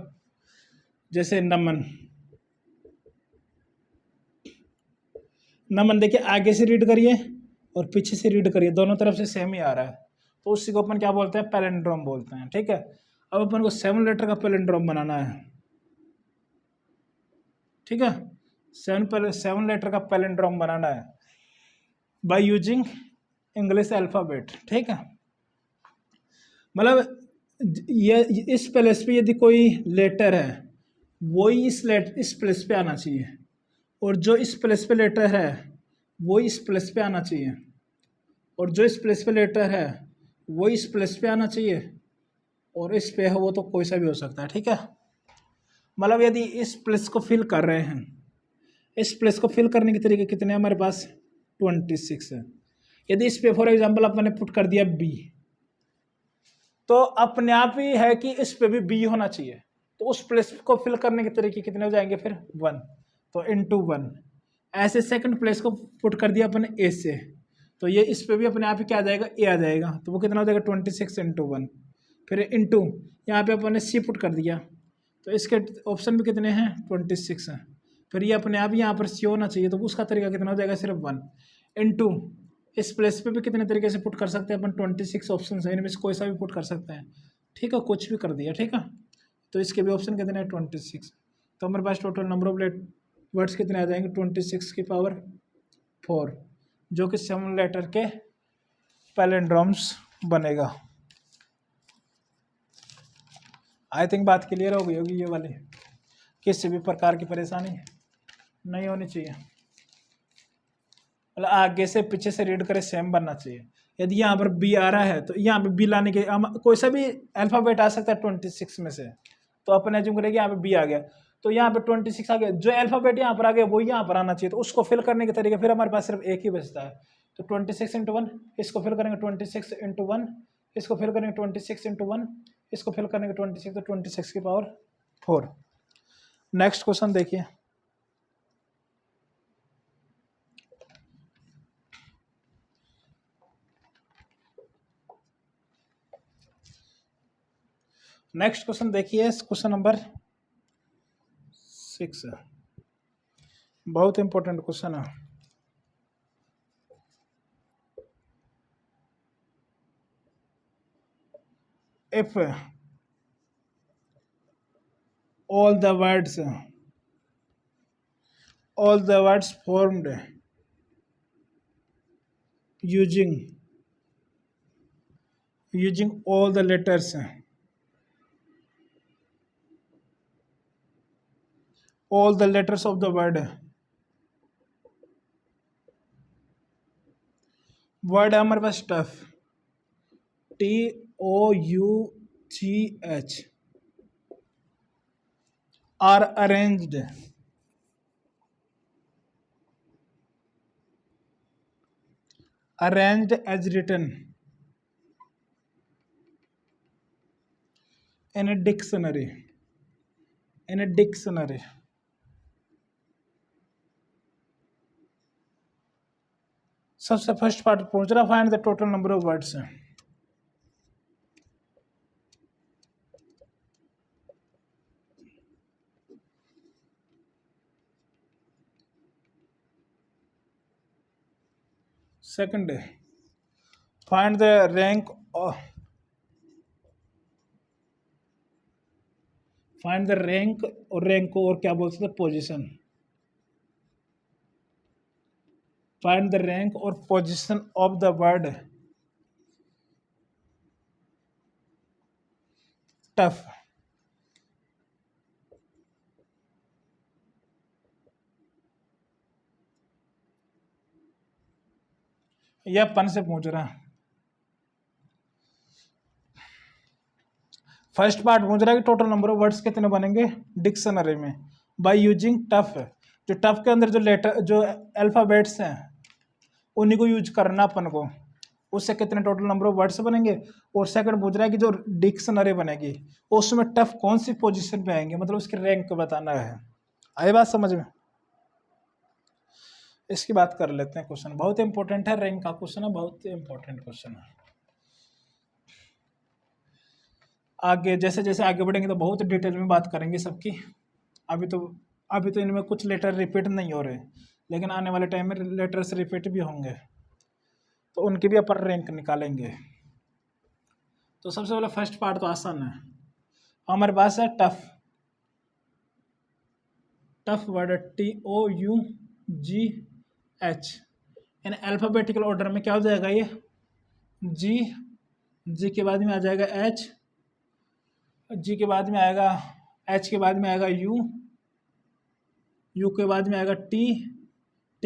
जैसे नमन, नमन देखिए आगे से रीड करिए और पीछे से रीड करिए, दोनों तरफ से सेम ही आ रहा है, तो उसी को अपन क्या बोलते हैं पैलिंड्रोम बोलते हैं। ठीक है, अब अपन को 7 लेटर का पैलिंड्रोम बनाना है। ठीक है, 7 लेटर का पैलिंड्रोम बनाना है बाय यूजिंग इंग्लिश अल्फ़ाबेट। ठीक है, मतलब ये इस प्लेस पे यदि कोई लेटर है वही इस प्लेस पे आना चाहिए, और जो इस प्लेस पे लेटर है वो इस प्लेस पे आना चाहिए, और जो इस प्लेस पे लेटर है वो इस प्लेस पे आना चाहिए, और इस पे है वो तो कोई सा भी हो सकता है। ठीक है, मतलब यदि इस प्लेस को फिल कर रहे हैं, इस प्लेस को फिल करने के तरीके कितने हमारे पास 26 है। यदि इस पे फॉर एग्जांपल अपने पुट कर दिया बी, तो अपने आप ही है कि इस पे भी बी होना चाहिए, तो उस प्लेस को फिल करने के तरीके कितने हो जाएंगे फिर 1, तो इंटू 1। ऐसे सेकंड प्लेस को पुट कर दिया अपने ए से, तो ये इस पे भी अपने आप ही क्या आ जाएगा ए आ जाएगा, तो वो कितना हो जाएगा 26 इंटू 1। फिर इंटू यहाँ पे अपने सी पुट कर दिया, तो इसके ऑप्शन भी कितने हैं 26 हैं, फिर ये अपने आप ही यहाँ पर सी होना चाहिए, तो उसका तरीका कितना हो जाएगा सिर्फ 1 इंटू इस प्लेस पे भी कितने तरीके से पुट कर सकते हैं अपन 26 ऑप्शन है, इनमें से कोई सा भी पुट कर सकते हैं। ठीक है, कुछ भी कर दिया। ठीक है, तो इसके भी ऑप्शन कितने हैं 26, तो हमारे पास टोटल नंबर ऑफ वर्ड्स कितने आ जाएंगे 26 की पावर 4, जो कि 7 लेटर के पैलिंड्रोम्स बनेगा। आई थिंक बात क्लियर हो गई होगी ये वाली, किसी भी प्रकार की परेशानी नहीं होनी चाहिए, मतलब आगे से पीछे से रीड करे सेम बनना चाहिए। यदि यहाँ पर बी आ रहा है तो यहाँ पे बी लाने के कोई सा भी अल्फ़ाबेट आ सकता है 26 में से, तो अपन एज्यूम करेंगे यहाँ पे बी आ गया, तो यहाँ पे 26 आ गया, जो अल्फ़ाबेट यहाँ पर आ गया वो यहाँ पर आना चाहिए, तो उसको फिल करने के तरीके फिर हमारे पास सिर्फ एक ही बचता है, तो 26 इंटू 1, इसको फिल करेंगे 26 इंटू 1, इसको फिल करेंगे 26 इंटू 1, इसको फिल करने के 26, तो 26 की पावर 4। नेक्स्ट क्वेश्चन देखिए, नेक्स्ट क्वेश्चन देखिए, क्वेश्चन नंबर 6 है, बहुत इंपॉर्टेंट क्वेश्चन है। if all the words formed using all the letters of the word है हमारे पास tough, TOUGH, are arranged as written in a dictionary. सबसे फर्स्ट पार्ट पूछ रहा, find the total number of words. Second, find the rank और क्या बोल सकते, पोजीशन। फाइंड द रैंक और position of the word tough. यह अपन से पूछ रहा है। फर्स्ट पार्ट पूछ रहा है कि टोटल नंबर ऑफ वर्ड्स कितने बनेंगे डिक्शनरी में बाय यूजिंग टफ। जो टफ के अंदर जो अल्फाबेट्स हैं उन्हीं को यूज करना अपन को, उससे कितने टोटल नंबर ऑफ वर्ड्स बनेंगे। और सेकंड पूछ रहा है कि जो डिक्शनरी बनेगी उसमें टफ कौन सी पोजीशन पे आएंगे, मतलब उसकी रैंक बताना है। आई बात समझ में? इसकी बात कर लेते हैं। क्वेश्चन बहुत इंपॉर्टेंट है, रैंक का क्वेश्चन है, बहुत इंपॉर्टेंट क्वेश्चन है। आगे जैसे जैसे आगे बढ़ेंगे तो बहुत डिटेल में बात करेंगे सबकी। अभी तो इनमें कुछ लेटर रिपीट नहीं हो रहे, लेकिन आने वाले टाइम में लेटर्स रिपीट भी होंगे, तो उनकी भी अपन रैंक निकालेंगे। तो सबसे पहले फर्स्ट पार्ट तो आसान है, हमारे पास है tough word TOUGH। In alphabetical order में क्या हो जाएगा, ये जी के बाद में आ जाएगा H, जी के बाद में आएगा H, के बाद में आएगा U के बाद में आएगा T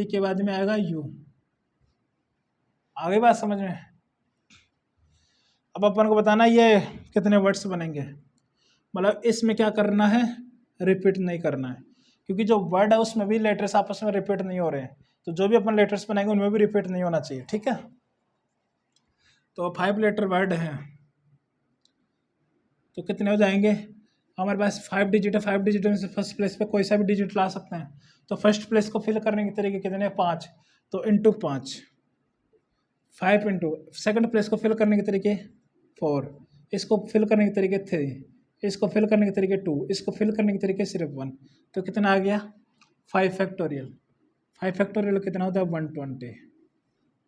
के बाद में आएगा U। आगे बात समझ में? अब अपन को बताना ये कितने वर्ड्स बनेंगे, मतलब इसमें क्या करना है, रिपीट नहीं करना है, क्योंकि जो वर्ड है उसमें भी लेटर्स आपस में रिपीट नहीं हो रहे हैं, तो जो भी अपन लेटर्स बनाएंगे उनमें भी रिपीट नहीं होना चाहिए, ठीक है। तो 5 लेटर वर्ड हैं, तो कितने हो जाएंगे हमारे पास 5 डिजिट है। 5 डिजिट में से फर्स्ट प्लेस पे कोई सा भी डिजिट ला सकते हैं, तो फर्स्ट प्लेस को फिल करने के तरीके कितने, 5, तो इंटू 5, 5 इंटू सेकेंड प्लेस को फिल करने के तरीके 4, इसको फिल करने के तरीके 3, इसको फिल करने के तरीके 2, इसको फिल करने के तरीके सिर्फ 1, तो कितना आ गया 5 फैक्टोरियल। 5 फैक्टोरियल कितना होता है 120।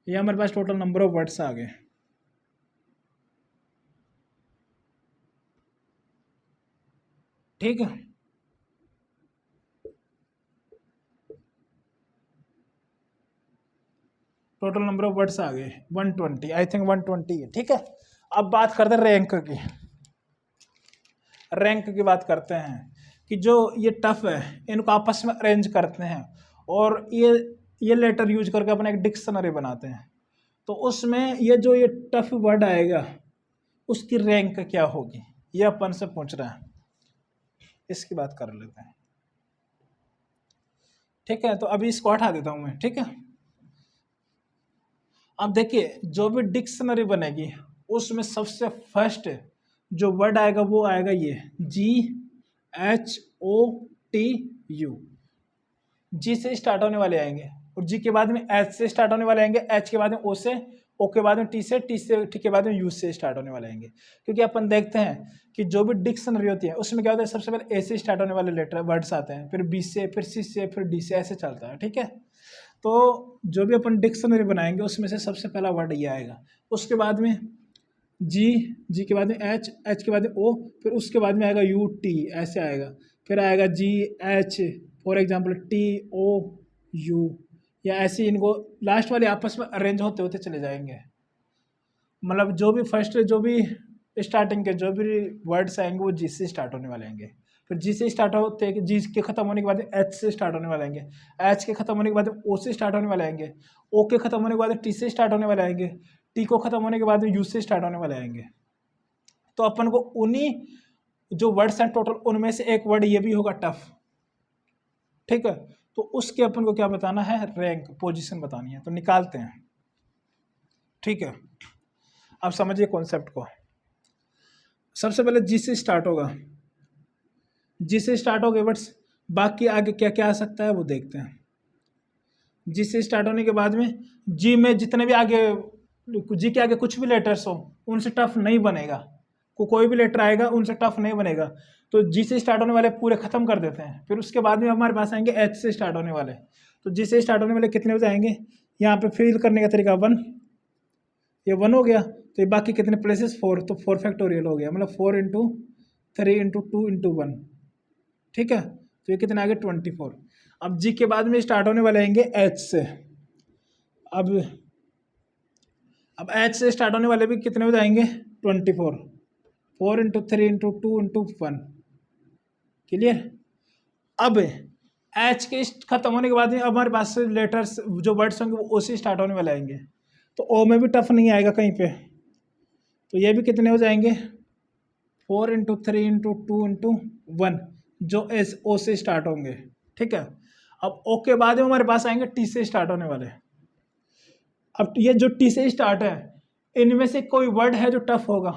ये हमारे पास टोटल नंबर ऑफ वर्ड्स आ गए। ठीक है, टोटल नंबर ऑफ वर्ड्स आ गए 120, आई थिंक 120 है, ठीक है। अब बात करते हैं रैंक की। रैंक की बात करते हैं कि जो ये टफ है इनको आपस में अरेंज करते हैं और ये लेटर यूज करके अपना एक डिक्शनरी बनाते हैं, तो उसमें ये जो ये टफ वर्ड आएगा उसकी रैंक क्या होगी, ये अपन से पूछ रहा है। इसकी बात कर लेते हैं, ठीक है। तो अभी इसको हटा देता हूं मैं, ठीक है। अब देखिए जो भी डिक्शनरी बनेगी उसमें सबसे फर्स्ट जो वर्ड आएगा वो आएगा ये GHOTU। जी से स्टार्ट होने वाले आएंगे और जी के बाद में एच से स्टार्ट होने वाले आएंगे, एच के बाद में ओ से, ओ के बाद में टी से, टी के बाद में यू से स्टार्ट होने वाले आएंगे। क्योंकि अपन देखते हैं कि जो भी डिक्शनरी होती है उसमें क्या होता है, सबसे पहले ए से स्टार्ट होने वाले लेटर वर्ड्स आते हैं, फिर बी से, फिर सी से, फिर डी से, ऐसे चलता है, ठीक है। तो जो भी अपन डिक्शनरी बनाएंगे उसमें से सबसे पहला वर्ड ये आएगा। उसके बाद में जी, जी के बाद में एच, एच के बाद में ओ, फिर उसके बाद में आएगा यू टी, ऐसे आएगा, फिर आएगा G H, for example T O U, या ऐसे इनको लास्ट वाले आपस में अरेंज होते होते चले जाएंगे। मतलब जो भी फर्स्ट, जो भी स्टार्टिंग के जो भी वर्ड्स आएंगे वो जी से स्टार्ट होने वाले आएंगे, फिर जी से स्टार्ट होते हैं, जी के खत्म होने के बाद एच से स्टार्ट होने वाले आएंगे, एच के खत्म होने के बाद ओ से स्टार्ट होने वाले आएंगे, ओ के खत्म होने के बाद टी से स्टार्ट होने वाले आएंगे, टी को खत्म होने के बाद यू से स्टार्ट होने वाले आएंगे। तो अपन को उन्हीं जो वर्ड्स हैं टोटल, उनमें से एक वर्ड ये भी होगा टफ, ठीक है। तो उसके अपन को क्या बताना है, रैंक, पोजीशन बतानी है, तो निकालते हैं, ठीक है। अब समझिए कॉन्सेप्ट को। सबसे पहले जी से स्टार्ट होगा, जी से स्टार्ट हो गए वर्ड्स, बाकी आगे क्या क्या आ सकता है वो देखते हैं। जी से स्टार्ट होने के बाद में जी में जितने भी आगे, जी के आगे कुछ भी लेटर्स हो उनसे टफ नहीं बनेगा, कोई भी लेटर आएगा उनसे टफ नहीं बनेगा। तो जी से स्टार्ट होने वाले पूरे खत्म कर देते हैं, फिर उसके बाद में हमारे पास आएंगे एच से स्टार्ट होने वाले। तो जी से स्टार्ट होने वाले कितने हो जाएंगे, यहाँ पे फिल करने का तरीका 1, ये 1 हो गया, तो ये बाकी कितने प्लेसेस 4, तो 4 फैक्टोरियल हो गया, मतलब 4 इंटू 3 इंटू 2 इंटू 1, ठीक है। तो ये कितने आ गए 24। अब जी के बाद में स्टार्ट होने वाले आएंगे एच से। अब एच से स्टार्ट होने वाले भी कितने हो जाएंगे 24, 4 इंटू 3 इंटू 2 इंटू 1, क्लियर। अब एच के खत्म होने के बाद में अब हमारे पास लेटर्स जो वर्ड्स होंगे वो ओ से स्टार्ट होने वाले आएंगे, तो ओ में भी टफ नहीं आएगा कहीं पे, तो ये भी कितने हो जाएंगे 4 इंटू 3 इंटू 2 इंटू 1, जो एस ओ से स्टार्ट होंगे, ठीक है। अब ओ के बाद में हमारे पास आएंगे टी से स्टार्ट होने वाले। अब ये जो टी से स्टार्ट है इनमें से कोई वर्ड है जो टफ होगा,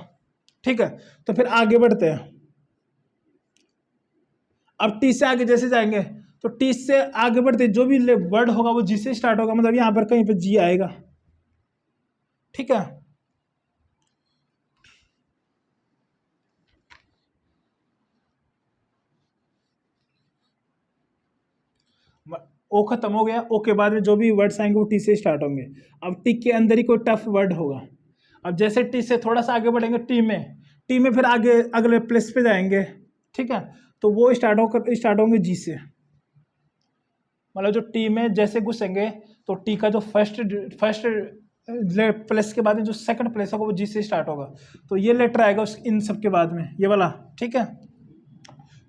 ठीक है। तो फिर आगे बढ़ते हैं। अब टी से आगे जैसे जाएंगे तो टी से आगे बढ़ते जो भी वर्ड होगा वो जी से स्टार्ट होगा, मतलब यहां पर कहीं पे जी आएगा, ठीक है। ओ खत्म हो गया, ओ के बाद में जो भी वर्ड्स आएंगे वो टी से स्टार्ट होंगे। अब टी के अंदर ही कोई टफ वर्ड होगा। अब जैसे टी से थोड़ा सा आगे बढ़ेंगे टी में फिर आगे अगले प्लेस पे जाएंगे, ठीक है। तो वो स्टार्ट होंगे जी से, मतलब जो टी में जैसे घुसेंगे तो टी का जो फर्स्ट प्लेस के बाद में जो सेकंड प्लेस होगा वो जी से स्टार्ट होगा, तो ये लेटर आएगा इन सब के बाद में, ये वाला, ठीक है।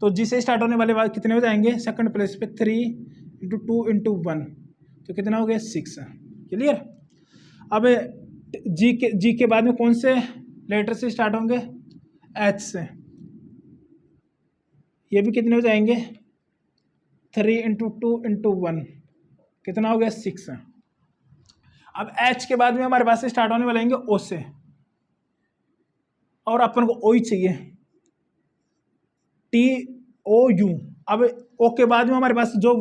तो जी से स्टार्ट होने वाले बाद कितने हो जाएंगे सेकंड प्लेस पे 3 इंटू 2 इंटू 1, तो कितना हो गया 6, क्लियर। अब जी के बाद में कौन से लेटर से स्टार्ट होंगे, एच से, ये भी कितने हो जाएंगे 3 इंटू 2 इंटू 1, कितना हो गया 6। अब एच के बाद में हमारे पास से स्टार्ट होने वाले आएंगे ओ से, और अपन को ओ ही चाहिए, टी ओ यू। अब ओ के बाद में हमारे पास जो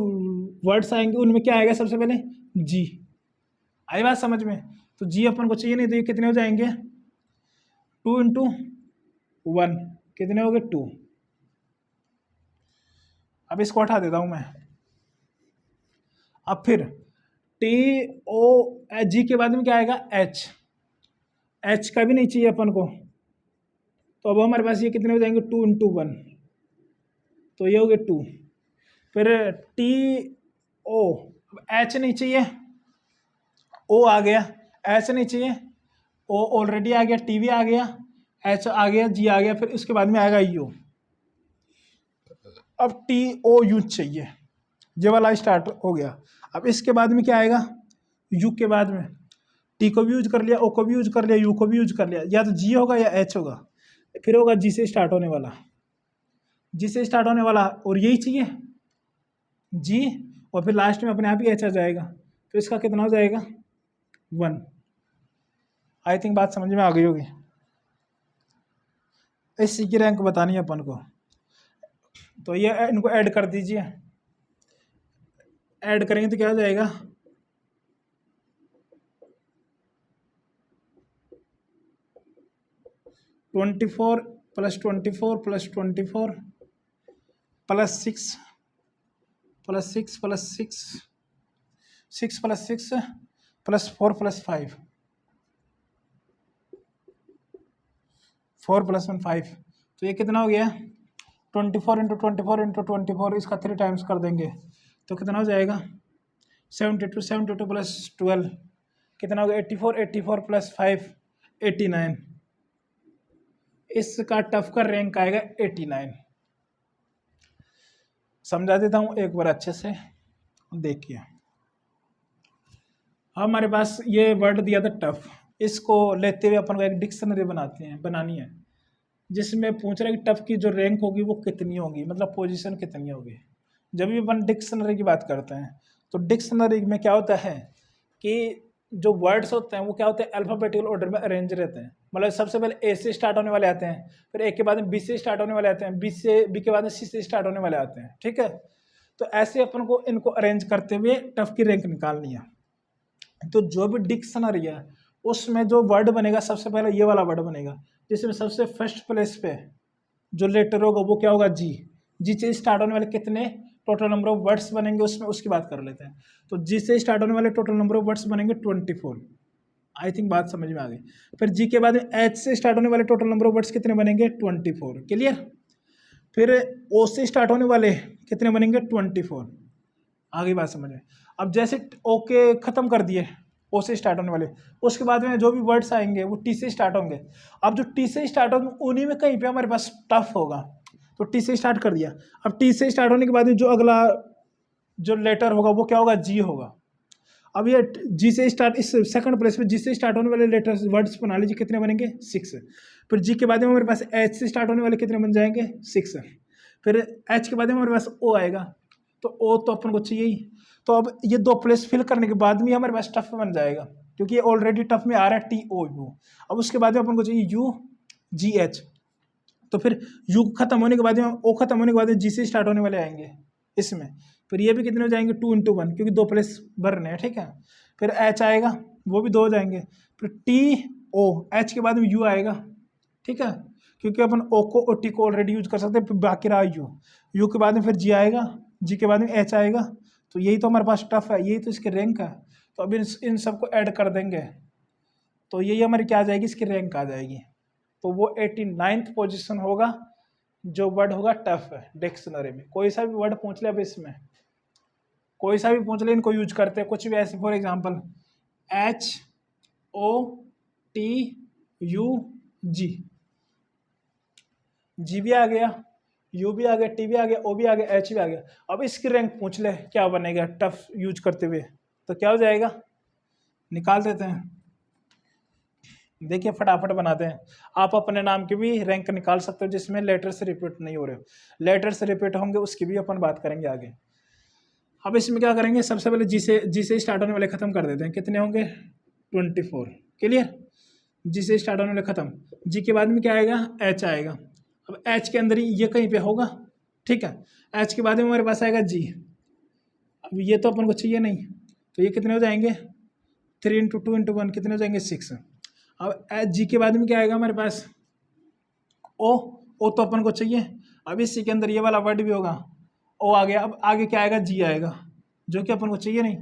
वर्ड्स आएंगे उनमें क्या आएगा सबसे पहले जी, आई बात समझ में। तो जी अपन को चाहिए नहीं, तो ये कितने हो जाएंगे 2 इंटू 1, कितने हो गए 2। अब इसको हटा देता हूं मैं। अब फिर टी ओ जी के बाद में क्या आएगा एच, एच का भी नहीं चाहिए अपन को, तो अब हमारे पास ये कितने हो जाएंगे 2 इंटू 1, तो ये हो गए 2। फिर टी ओ, एच नहीं चाहिए, ओ आ गया, एच नहीं चाहिए, ओ ऑलरेडी आ गया, टी भी आ गया, एच आ गया, जी आ गया, फिर उसके बाद में आएगा यू। अब टी ओ यू चाहिए, ये वाला स्टार्ट हो गया। अब इसके बाद में क्या आएगा यू के बाद में, टी को भी यूज कर लिया, ओ को भी यूज कर लिया, यू को भी यूज कर लिया, या तो जी होगा या एच होगा, फिर होगा जी से स्टार्ट होने वाला, जी से स्टार्ट होने वाला, और यही चाहिए जी, और फिर लास्ट में अपने आप ही एच आ जाएगा, तो इसका कितना हो जाएगा 1। आई थिंक बात समझ में आ गई होगी। इसी की रैंक बतानी है अपन को, तो ये इनको ऐड कर दीजिए, ऐड करेंगे तो क्या हो जाएगा 24 plus 24 plus 24 plus 6 plus 6 plus 6 6 plus 6 plus 4 plus 5, 4 + 1 5, तो ये कितना हो गया 24 × 24 × 24, इसका 3 टाइम्स कर देंगे तो कितना हो जाएगा 72, 72 + 12 कितना हो गया 84, 84 + 5 89, इसका टफ का रैंक आएगा 89। समझा देता हूँ एक बार अच्छे से, देखिए हमारे पास ये वर्ड दिया था टफ, इसको लेते हुए अपन को एक डिक्शनरी बनानी है जिसमें पूछ रहा है कि टफ की जो रैंक होगी वो कितनी होगी, मतलब पोजीशन कितनी होगी। जब भी अपन डिक्शनरी की बात करते हैं तो डिक्शनरी में क्या होता है कि जो वर्ड्स होते हैं वो क्या होते हैं अल्फ़ाबेटिकल ऑर्डर में अरेंज रहते हैं, मतलब सबसे पहले ए से स्टार्ट होने वाले आते हैं, फिर ए के बाद में बी से स्टार्ट होने वाले आते हैं, बी के बाद में सी से स्टार्ट होने वाले आते हैं, ठीक है। तो ऐसे अपन को इनको अरेंज करते हुए टफ की रैंक निकालनी है। तो जो भी डिक्शनरी है उसमें जो वर्ड बनेगा सबसे पहले ये वाला वर्ड बनेगा, जिसमें सबसे फर्स्ट प्लेस पे जो लेटर होगा वो क्या होगा जी से स्टार्ट होने वाले कितने टोटल नंबर ऑफ वर्ड्स बनेंगे उसमें उसकी बात कर लेते हैं। तो जी से स्टार्ट होने वाले टोटल नंबर ऑफ वर्ड्स बनेंगे 24, आई थिंक बात समझ में आ गई। फिर जी के बाद में एच से स्टार्ट होने वाले टोटल नंबर ऑफ वर्ड्स कितने बनेंगे 24, क्लियर। फिर ओ से स्टार्ट होने वाले कितने बनेंगे 24, आगे बात समझ में। अब जैसे ओ के खत्म कर दिए ओ से स्टार्ट होने वाले, उसके बाद में जो भी वर्ड्स आएंगे वो टी से स्टार्ट होंगे। अब जो टी से स्टार्ट होंगे उन्हीं में कहीं पे हमारे पास टफ होगा, तो टी से स्टार्ट कर दिया। अब टी से स्टार्ट होने के बाद में जो अगला जो लेटर होगा वो क्या होगा जी होगा। अब ये जी से स्टार्ट, इस सेकंड प्लेस पे जी से स्टार्ट होने वाले लेटर्स वर्ड्स बना लीजिए कितने बनेंगे 6। फिर जी के बाद में हमारे पास एच से स्टार्ट होने वाले कितने बन जाएंगे 6। फिर एच के बाद में हमारे पास ओ आएगा, तो ओ तो अपन को चाहिए ही। तो अब ये 2 प्लेस फिल करने के बाद में हमारे पास टफ बन जाएगा, क्योंकि ये ऑलरेडी टफ में आ रहा है TOU। अब उसके बाद में अपन को चाहिए UGH, तो फिर यू खत्म होने के बाद में ओ खत्म होने के बाद में जी से स्टार्ट होने वाले आएंगे इसमें। फिर ये भी कितने हो जाएंगे 2 × 1, क्योंकि 2 प्लेस भर रहे हैं, ठीक है। फिर एच आएगा, वो भी 2 हो जाएंगे। फिर TO, एच के बाद में यू आएगा, ठीक है, क्योंकि अपन ओ को और टी को ऑलरेडी यूज कर सकते हैं। फिर बाकी रहा यू के बाद में फिर जी आएगा, जी के बाद में एच आएगा। तो यही तो हमारे पास टफ है, यही तो इसकी रैंक है। तो अब इन सबको ऐड कर देंगे तो यही हमारी क्या आ जाएगी, इसकी रैंक आ जाएगी। तो वो 89th पोजीशन होगा जो वर्ड होगा टफ है डिक्शनरी में। कोई सा भी वर्ड पूछ ले, अब इसमें कोई सा भी पूछ ले, इनको यूज करते हैं कुछ भी ऐसे। फॉर एग्जांपल HOTUG, जी भी आ गया, यू भी आ गया, टी भी आ गया, ओ भी आ गया, एच भी आ गया। अब इसकी रैंक पूछ ले क्या बनेगा टफ यूज करते हुए, तो क्या हो जाएगा, निकाल देते हैं। देखिए फटाफट बनाते हैं। आप अपने नाम की भी रैंक निकाल सकते हो जिसमें लेटर्स रिपीट नहीं हो रहे, लेटर्स रिपीट होंगे उसकी भी अपन बात करेंगे आगे। अब इसमें क्या करेंगे, सबसे पहले जी से स्टार्ट होने वाले खत्म कर देते हैं, कितने होंगे 24, क्लियर। जी से स्टार्ट होने वाले खत्म, जी के बाद में क्या आएगा एच आएगा। अब एच के अंदर ही ये कहीं पे होगा, ठीक है। एच के बाद में हमारे पास आएगा जी, अब ये तो अपन को चाहिए नहीं, तो ये कितने हो जाएंगे 3 × 2 × 1 कितने हो जाएंगे 6। अब एच जी के बाद में क्या आएगा हमारे पास ओ तो अपन को चाहिए। अब इसी के अंदर ये वाला वर्ड भी होगा, ओ आ गया। अब आगे क्या आएगा जी आएगा, जो कि अपन को चाहिए नहीं।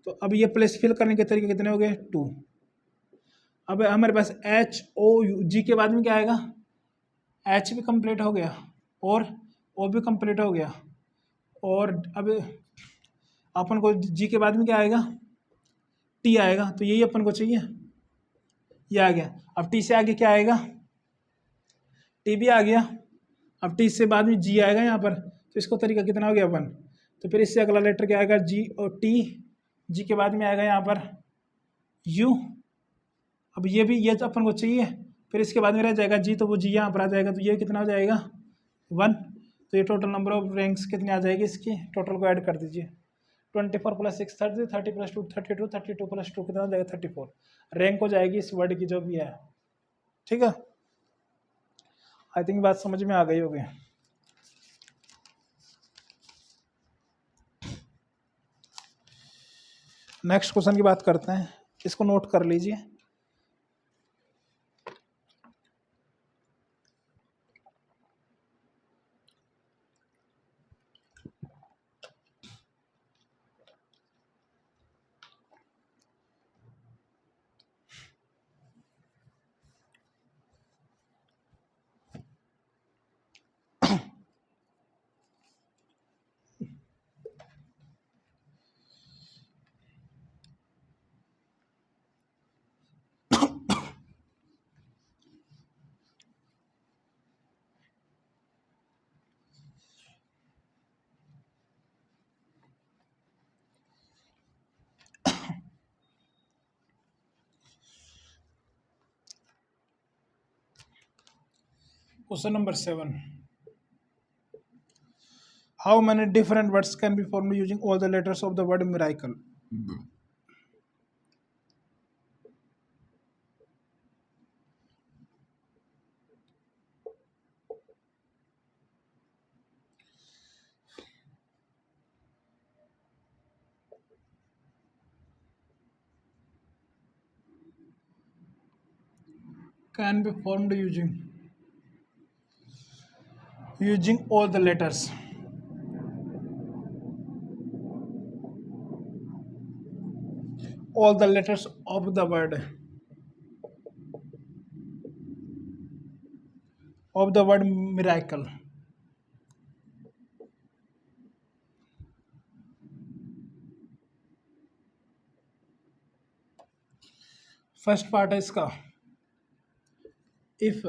तो अब ये प्लेस फिल करने के तरीके कितने हो गए 2। अब हमारे पास HOU, जी के बाद में क्या आएगा एच भी कंप्लीट हो गया और ओ भी कंप्लीट हो गया। और अब अपन को जी के बाद में क्या आएगा टी आएगा, तो यही अपन को चाहिए, ये आ गया। अब टी से आगे क्या आएगा टी भी आ गया। अब टी से बाद में जी आएगा यहाँ पर, तो इसको तरीका कितना हो गया 1। तो फिर इससे अगला लेटर क्या आएगा जी और टी, जी के बाद में आएगा यहाँ पर यू। अब ये तो अपन को चाहिए, फिर इसके बाद में रह जाएगा जी, तो वो जी यहाँ पर आ जाएगा, तो ये कितना हो जाएगा 1। तो ये टोटल नंबर ऑफ रैंक्स कितनी आ जाएगी इसकी, टोटल को ऐड कर दीजिए 24 + 6 30, 30 + 2 32, 32 + 2 कितना हो जाएगा 34 रैंक हो जाएगी इस वर्ड की जो भी है, ठीक है। आई थिंक बात समझ में आ गई होगी। नेक्स्ट क्वेश्चन की बात करते हैं, इसको नोट कर लीजिए। Question number 7. How many different words can be formed using all the letters of the word miracle? Can be formed using all the letters. All the letters of the word miracle. First part है इसका, if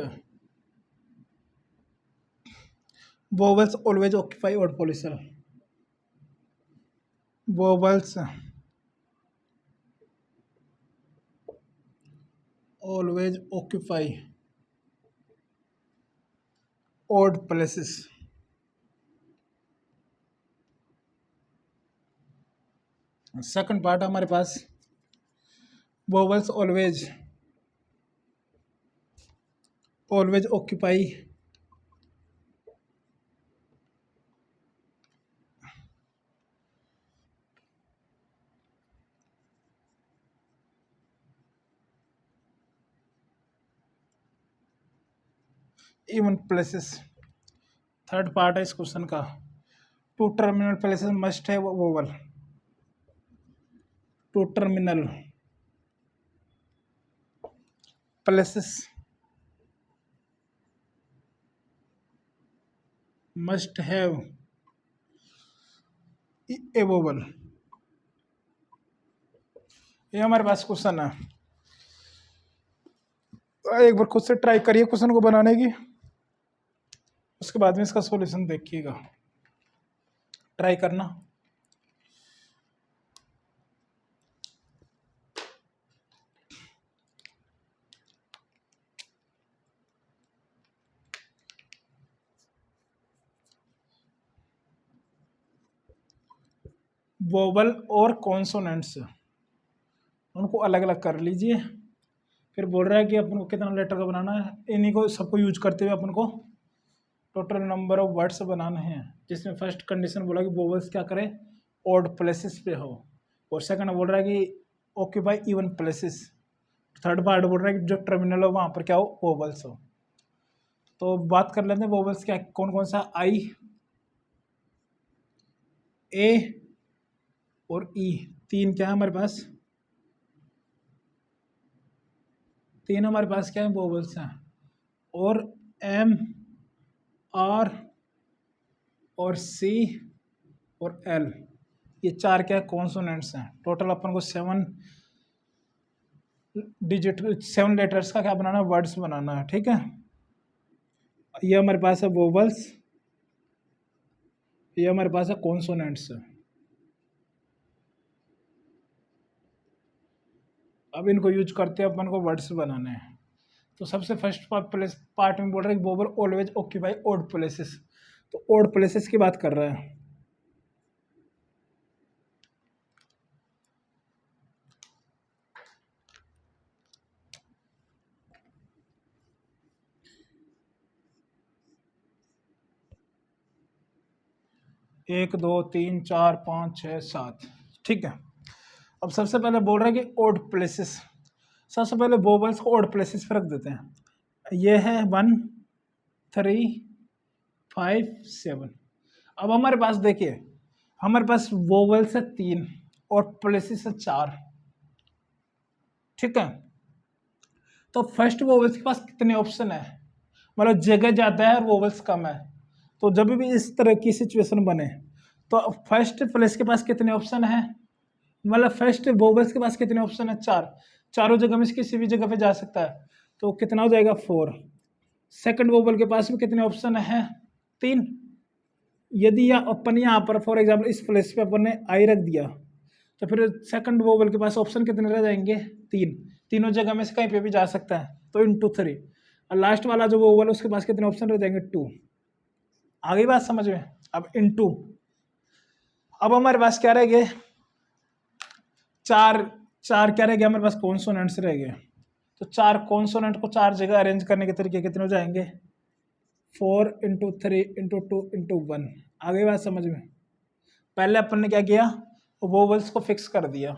vowels always occupy odd position. Vowels always occupy odd places. Second part हमारे पास vowels always occupy even places. Third part है इस क्वेश्चन का, टू टर्मिनल प्लेसेस मस्ट है vowel. Two terminal places must have a vowel. ये हमारे पास क्वेश्चन है. एक बार खुद से ट्राई करिए क्वेश्चन को बनाने की, उसके बाद में इसका सॉल्यूशन देखिएगा, ट्राई करना. वोवल और कॉन्सोनेंट्स उनको अलग अलग कर लीजिए. फिर बोल रहा है कि अपन को कितना लेटर का बनाना है, इन्हीं को सबको यूज करते हुए अपन को टोटल नंबर ऑफ वर्ड्स बनाने हैं, जिसमें फर्स्ट कंडीशन बोला कि वोवल्स क्या करें, ऑड प्लेसेस पे हो, और सेकंड बोल रहा है कि occupy even places. Third part बोल रहा है कि जो टर्मिनल हो वहाँ पर क्या हो, वोवल्स हो. तो बात कर लेते हैं वोवल्स क्या कौन कौन सा. आई, ए और ई, तीन क्या है हमारे पास, तीन हमारे पास क्या है, वोवल्स हैं. और एम, आर और सी और एल, ये चार क्या है, कॉन्सोनेंट्स हैं. टोटल अपन को 7 लेटर्स का क्या बनाना है, वर्ड्स बनाना है. ठीक है, ये हमारे पास है वोवल्स, ये हमारे पास है कॉन्सोनेंट्स. अब इनको यूज करते हैं अपन को वर्ड्स बनाने हैं. तो सबसे फर्स्ट पार्ट में बोल रहे हैं vowel always occupy odd places. तो ओड प्लेसेस की बात कर रहे हैं. एक, दो, तीन, चार, पाँच, छः, सात. ठीक है, अब सबसे पहले बोल रहे हैं कि ओड प्लेसेस. सबसे पहले वोवल्स को ओड प्लेसेस पर रख देते हैं. ये है 1, 3, 5, 7. अब हमारे पास देखिए, हमारे पास वोवल्स है 3 और प्लेसेस है 4. ठीक है, तो फर्स्ट वोवल्स के पास कितने ऑप्शन है, मतलब जगह ज़्यादा है और वोवल्स कम है. तो जब भी इस तरह की सिचुएशन बने तो फर्स्ट प्लेस के पास कितने ऑप्शन है, मतलब फर्स्ट वोवल्स के पास कितने ऑप्शन है, 4. चारों जगह में से किसी भी जगह पे जा सकता है, तो कितना हो जाएगा, 4. सेकंड वोवल के पास भी कितने ऑप्शन है, 3. यदि अपन यहाँ पर फॉर एग्जांपल इस प्लेस पे अपन ने आई रख दिया, तो फिर सेकंड वोवल के पास ऑप्शन कितने रह जाएंगे, 3. तीनों जगह में से कहीं पे भी जा सकता है, तो इंटू 3. और लास्ट वाला जो वोवल उसके पास कितने ऑप्शन रह जाएंगे 2। आ गई बात समझ में। अब इनटू, अब हमारे पास क्या रह गए, चार क्या रह गया हमारे पास, कॉन्सोनेंट्स रह गए। तो 4 कॉन्सोनेंट को 4 जगह अरेंज करने के तरीके कितने हो जाएंगे, 4 × 3 × 2 × 1। आ गई बात समझ में। पहले अपन ने क्या किया, वोवल्स को फिक्स कर दिया।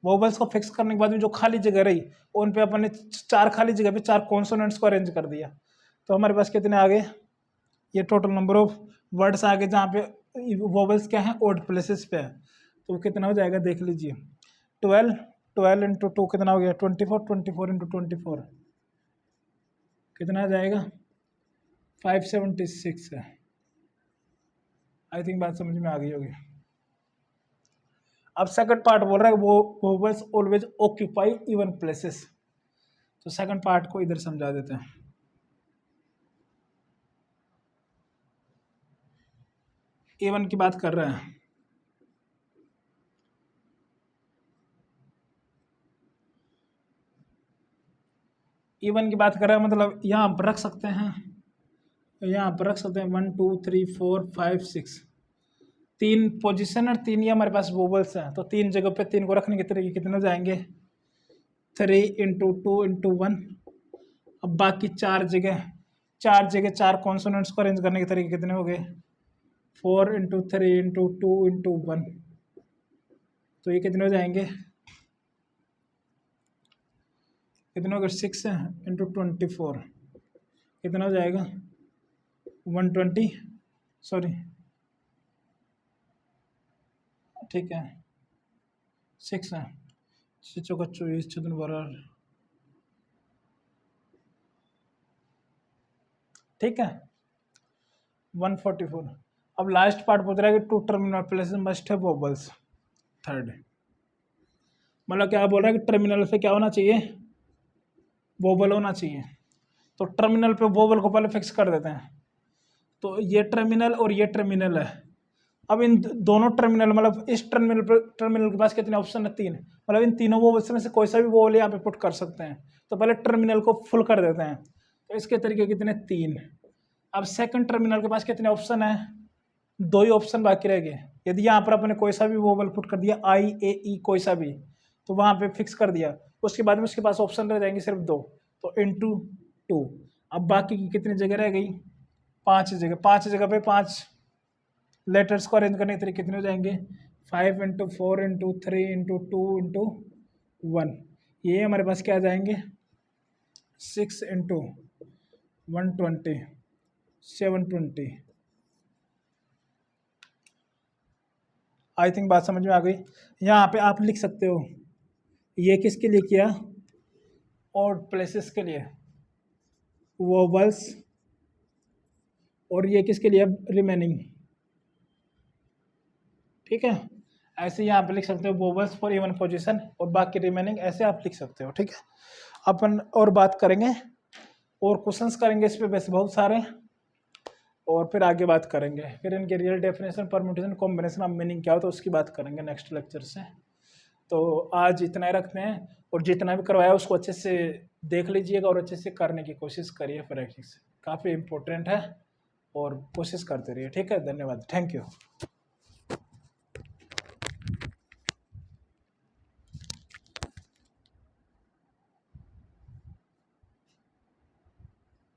वोवल्स को फिक्स करने के बाद में जो खाली जगह रही उन पे अपन ने 4 खाली जगह पे 4 कॉन्सोनेंट्स को अरेंज कर दिया। तो हमारे पास कितने आ गए, ये टोटल नंबर ऑफ वर्ड्स आ गए जहाँ पे वोवल्स क्या है, ओड प्लेसेस पे है। तो वो कितना हो जाएगा देख लीजिए, 12 × 2 कितना हो गया, 24 × 24 कितना आ जाएगा, 576 है। आई थिंक बात समझ में आ गई होगी। अब सेकंड पार्ट बोल रहा है वो vowels always occupy even places. तो सेकंड पार्ट को इधर समझा देते हैं। इवन की बात कर रहे हैं, इवन की बात कर रहे हैं मतलब यहाँ पर रख सकते हैं, यहाँ पर रख सकते हैं 1 2 3 4 5 6, 3 पोजीशन और 3 ही हमारे पास वोवल्स हैं। तो 3 जगह पे 3 को रखने के तरीके कितने हो जाएंगे, 3 × 2 × 1। अब बाकी 4 जगह 4 कॉन्सोनेंट्स को अरेंज करने के तरीके कितने हो गए, 4 × 3 × 2 × 1। तो ये कितने हो जाएंगे, कितने हो गए, 6 × 24 कितना हो जाएगा, 120, सॉरी ठीक है 6 है, 6 × 24 6 12, ठीक है 144। अब लास्ट पार्ट पूछ रहा है कि 2 terminal places must have vowels. Third मतलब क्या बोल रहा है कि टर्मिनल पे क्या होना चाहिए, वोवल होना चाहिए। तो टर्मिनल पे वोवल को पहले फिक्स कर देते हैं। तो ये टर्मिनल और ये टर्मिनल है। अब इन दोनों टर्मिनल मतलब इस टर्मिनल के पास कितने ऑप्शन है, 3। मतलब इन तीनों वोवल्स में से कोई सा भी वोवल यहाँ पे पुट कर सकते हैं। तो पहले टर्मिनल को फुल कर देते हैं। तो इसके तरीके कितने, 3। अब सेकंड टर्मिनल के पास कितने ऑप्शन है, 2 ही ऑप्शन बाकी रह गए। यदि यहाँ पर अपने कोई सा भी वोवल पुट कर दिया, आई ए ई कोई सा भी, तो वहाँ पे फिक्स कर दिया। उसके बाद में उसके पास ऑप्शन रह जाएंगे सिर्फ 2, तो × 2। अब बाकी की कितनी जगह रह गई, 5 जगह। 5 जगह पे 5 लेटर्स को अरेंज करने के तरीके कितने हो जाएंगे, 5 × 4 × 3 × 2 × 1। ये हमारे पास क्या आ जाएंगे, 6 × 120 720। आई थिंक बात समझ में आ गई। यहाँ पे आप लिख सकते हो, ये किसके लिए किया, और प्लेसेस के लिए वोवल्स, और ये किसके लिए, रिमेनिंग। ठीक है, ऐसे यहाँ पे लिख सकते हो वोवल्स फॉर इवन पोजीशन, और बाकी रिमेनिंग ऐसे आप लिख सकते हो। ठीक है, अपन और बात करेंगे और क्वेश्चंस करेंगे इस पे वैसे बहुत सारे, और फिर आगे बात करेंगे। फिर इनके real definition, permutation, combination of meaning क्या हो तो उसकी बात करेंगे नेक्स्ट लेक्चर से। तो आज इतना ही रखते हैं, और जितना भी करवाया उसको अच्छे से देख लीजिएगा और अच्छे से करने की कोशिश करिए। प्रैक्टिस काफ़ी इम्पोर्टेंट है और कोशिश करते रहिए। ठीक है, धन्यवाद, थैंक यू।